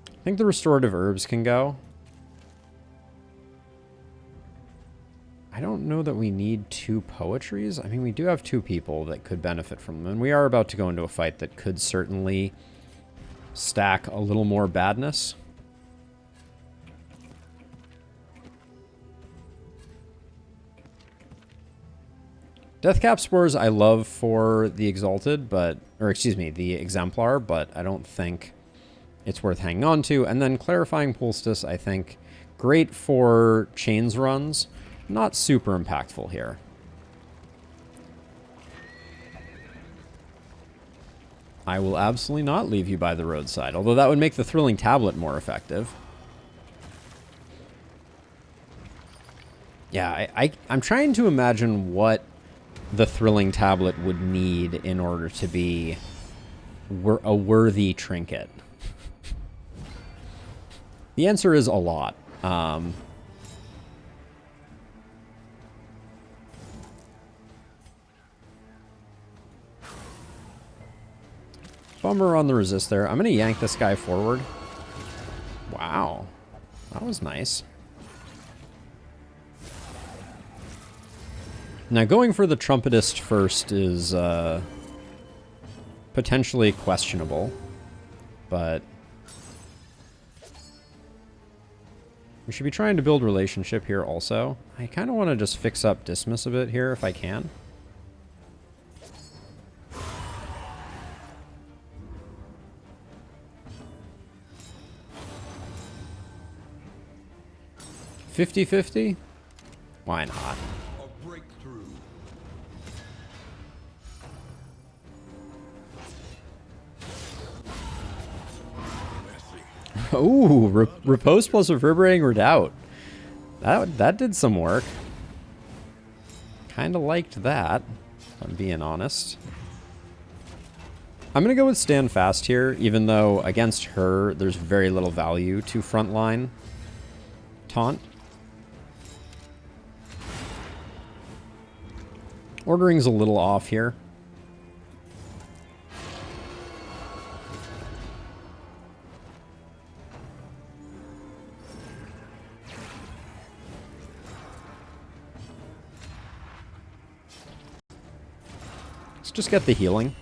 I think the restorative herbs can go. I don't know that we need 2 poetries. I mean, we do have 2 people that could benefit from them, and we are about to go into a fight that could certainly stack a little more badness. Deathcap Spores I love for the Exalted, or excuse me, the Exemplar, but I don't think it's worth hanging on to. And then Clarifying Poultice, I think, great for chains runs, not super impactful here. I will absolutely not leave you by the roadside, although that would make the Thrilling Tablet more effective. Yeah, I'm trying to imagine what the Thrilling Tablet would need in order to be a worthy trinket. The answer is a lot. Bummer on the resist there. I'm going to yank this guy forward. Wow. That was nice. Now, going for the Trumpetist first is potentially questionable. but we should be trying to build relationship here also. I kind of want to just fix up Dismas a bit here if I can. $50-50? Why not? A breakthrough. Messy. Ooh, Repose plus Reverberating Redoubt. That did some work. Kind of liked that, if I'm being honest. I'm going to go with Stand Fast here, even though against her, there's very little value to frontline taunt. Ordering's a little off here. Let's just get the healing.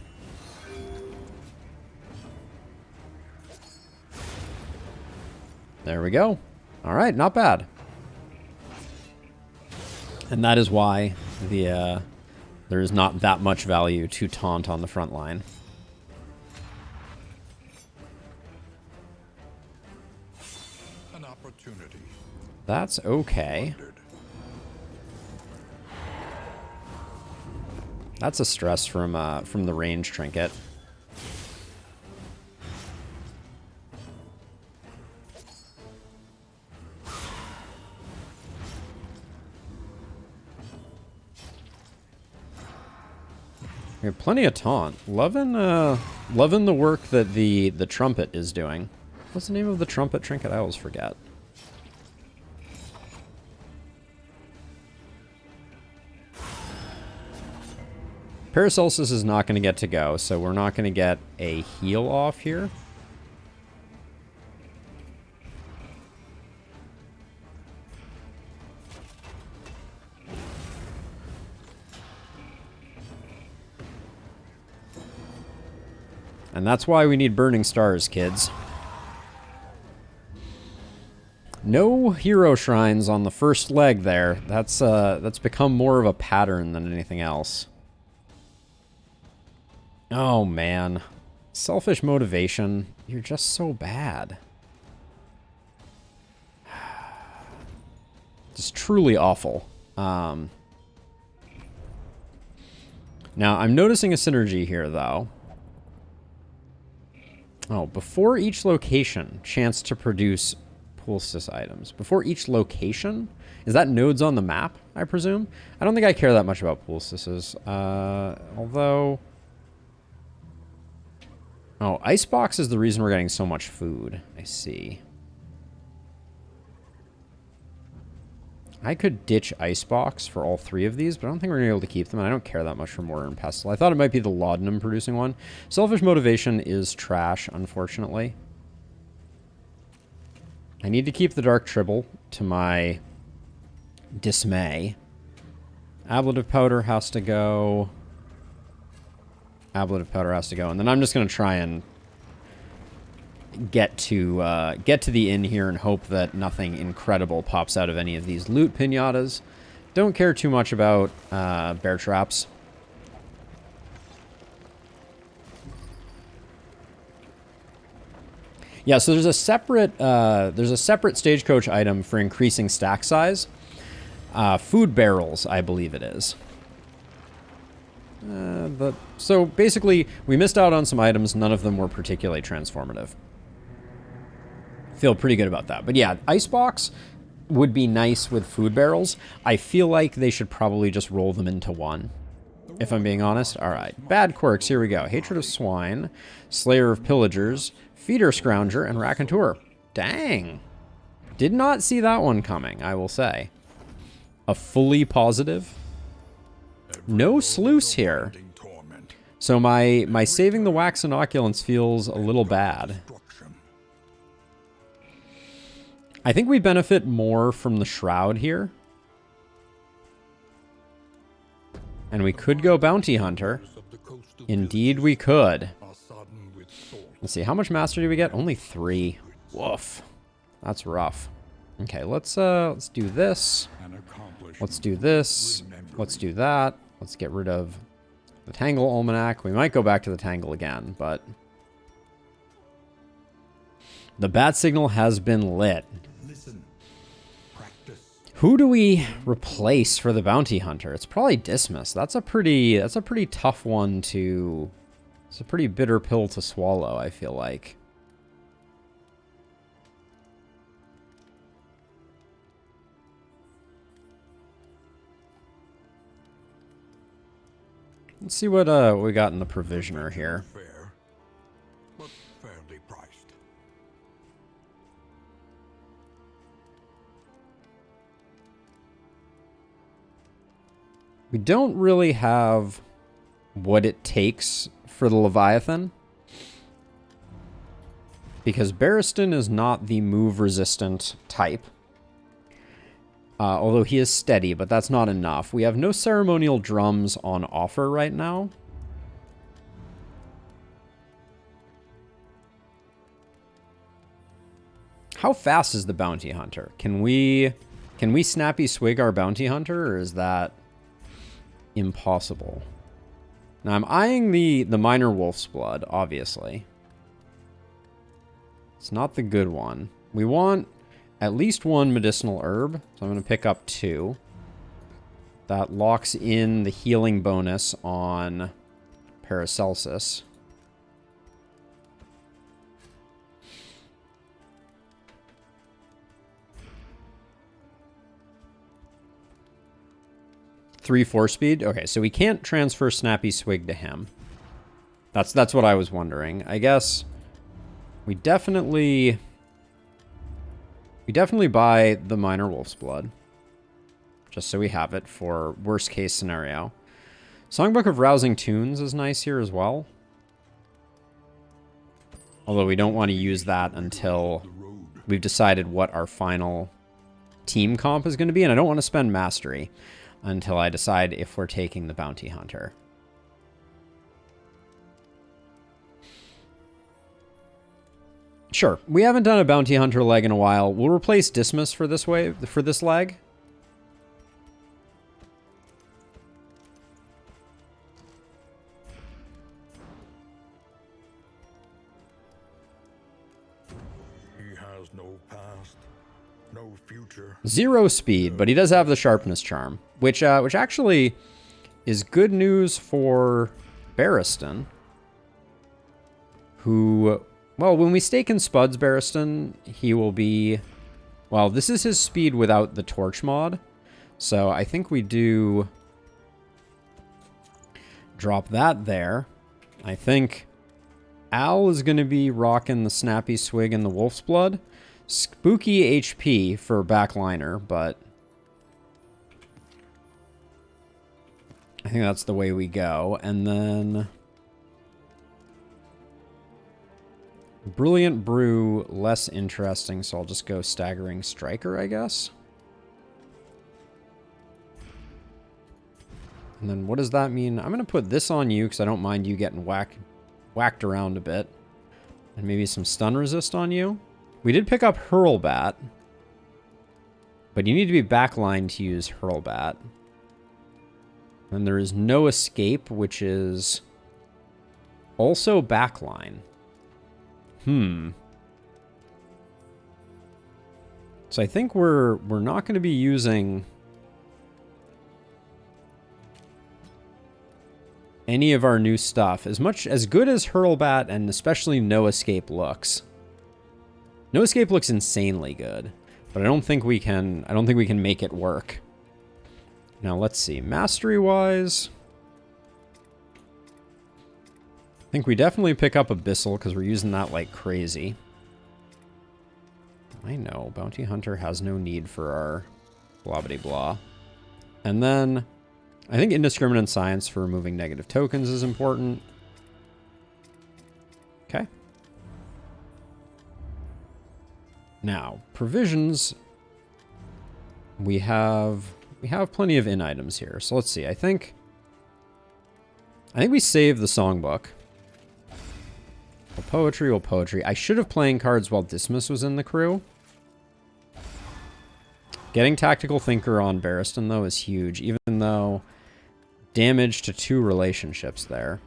There we go. All right, not bad. And that is why there is not that much value to taunt on the front line. An opportunity. That's okay. That's a stress from the range trinket. We have plenty of taunt. Loving the work that the trumpet is doing. What's the name of the trumpet trinket? I always forget. Paracelsus is not going to get to go, so we're not going to get a heal off here. And that's why we need Burning Stars, kids. No hero shrines on the first leg there. That's become more of a pattern than anything else. Oh, man. Selfish motivation. You're just so bad. Just truly awful. Now, I'm noticing a synergy here, though. Oh, before each location, chance to produce poultice items. Before each location? Is that nodes on the map, I presume? I don't think I care that much about poultices. Although... Oh, Icebox is the reason we're getting so much food. I see. I could ditch Icebox for all three of these, but I don't think we're going to be able to keep them, and I don't care that much for Mortar and Pestle. I thought it might be the Laudanum producing one. Selfish Motivation is trash, unfortunately. I need to keep the Dark Tribble to my dismay. Ablative Powder has to go. Ablative Powder has to go, and then I'm just going to try and get to the inn here and hope that nothing incredible pops out of any of these loot pinatas. Don't care too much about bear traps. Yeah, so there's a separate stagecoach item for increasing stack size. Food barrels, I believe it is. So basically, we missed out on some items. None of them were particularly transformative. Feel pretty good about that. But yeah, Icebox would be nice with food barrels. I feel like they should probably just roll them into one, if I'm being honest. All right, bad quirks, here we go. Hatred of Swine, Slayer of Pillagers, Feeder Scrounger, and Raconteur. Dang. Did not see that one coming, I will say. A fully positive. No sluice here. So my saving the wax inoculants feels a little bad. I think we benefit more from the Shroud here. And we could go Bounty Hunter. Indeed we could. Let's see, how much mastery do we get? Only 3. Woof. That's rough. Okay, let's do this. Let's do this. Let's do that. Let's get rid of the Tangle Almanac. We might go back to the Tangle again, but the bat signal has been lit. Listen. Practice. Who do we replace for the bounty hunter? It's probably Dismas. That's a pretty tough one to... It's a pretty bitter pill to swallow, I feel like. Let's see what we got in the provisioner here. Fair, but fairly priced. We don't really have what it takes for the Leviathan, because Barristan is not the move-resistant type. Although he is steady, but that's not enough. We have no ceremonial drums on offer right now. How fast is the bounty hunter? Can we snappy swig our bounty hunter, or is that impossible? Now I'm eyeing the minor wolf's blood, obviously. It's not the good one. We want at least 1 medicinal herb, so I'm going to pick up 2. That locks in the healing bonus on Paracelsus. Three 4-speed? Okay, so we can't transfer Snappy Swig to him. That's what I was wondering. I guess we definitely buy the Minor Wolf's Blood. Just so we have it for worst case scenario. Songbook of Rousing Tunes is nice here as well. Although we don't want to use that until we've decided what our final team comp is going to be. And I don't want to spend Mastery until I decide if we're taking the Bounty Hunter. Sure, we haven't done a Bounty Hunter leg in a while. We'll replace Dismas for this leg. He has no past, no future. 0 speed, but he does have the Sharpness Charm, which actually is good news for Barristan, who... Well, when we stake in Spud's Barristan, he will be... Well, this is his speed without the Torch mod. So I think we do drop that there. I think Al is going to be rocking the Snappy Swig and the Wolf's Blood. Spooky HP for backliner, but I think that's the way we go. And then... Brilliant Brew, less interesting, so I'll just go Staggering Striker, I guess. And then what does that mean? I'm going to put this on you because I don't mind you getting whacked around a bit. And maybe some stun resist on you. We did pick up Hurlbat, but you need to be backlined to use Hurlbat. And there is no escape, which is also backline. So I think we're not going to be using any of our new stuff. As good as Hurlbat and especially No Escape looks. No Escape looks insanely good, but I don't think we can make it work. Now let's see, mastery wise, I think we definitely pick up Abyssal because we're using that like crazy. I know, Bounty Hunter has no need for our blah-bitty-blah. And then I think Indiscriminate Science for removing negative tokens is important. Okay. Now, provisions, we have plenty of in-items here. So let's see, I think we save the songbook. We'll poetry, we'll poetry. I should have playing cards while Dismas was in the crew. Getting Tactical Thinker on Barristan, though, is huge, even though damage to 2 relationships there.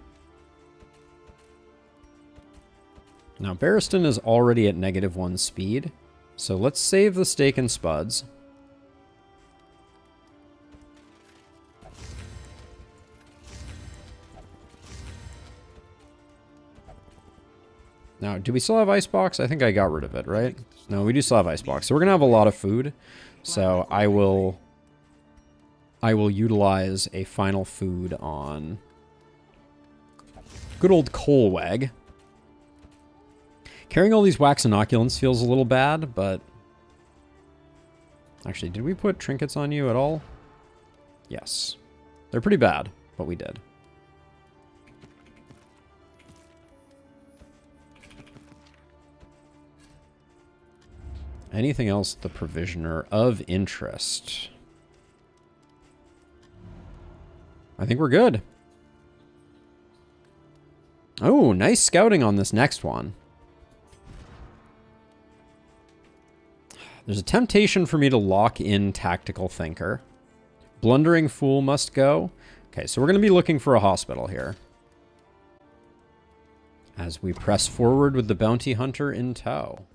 Now, Barristan is already at -1 speed, so let's save the Stake and Spuds. Now, do we still have Icebox? I think I got rid of it, right? No, we do still have Icebox. So we're going to have a lot of food. So I will utilize a final food on good old Colwag. Carrying all these wax inoculants feels a little bad, but... Actually, did we put trinkets on you at all? Yes. They're pretty bad, but we did. Anything else the provisioner of interest? I think we're good. Oh, nice scouting on this next one. There's a temptation for me to lock in Tactical Thinker. Blundering Fool must go. Okay, so we're going to be looking for a hospital here. As we press forward with the Bounty Hunter in tow.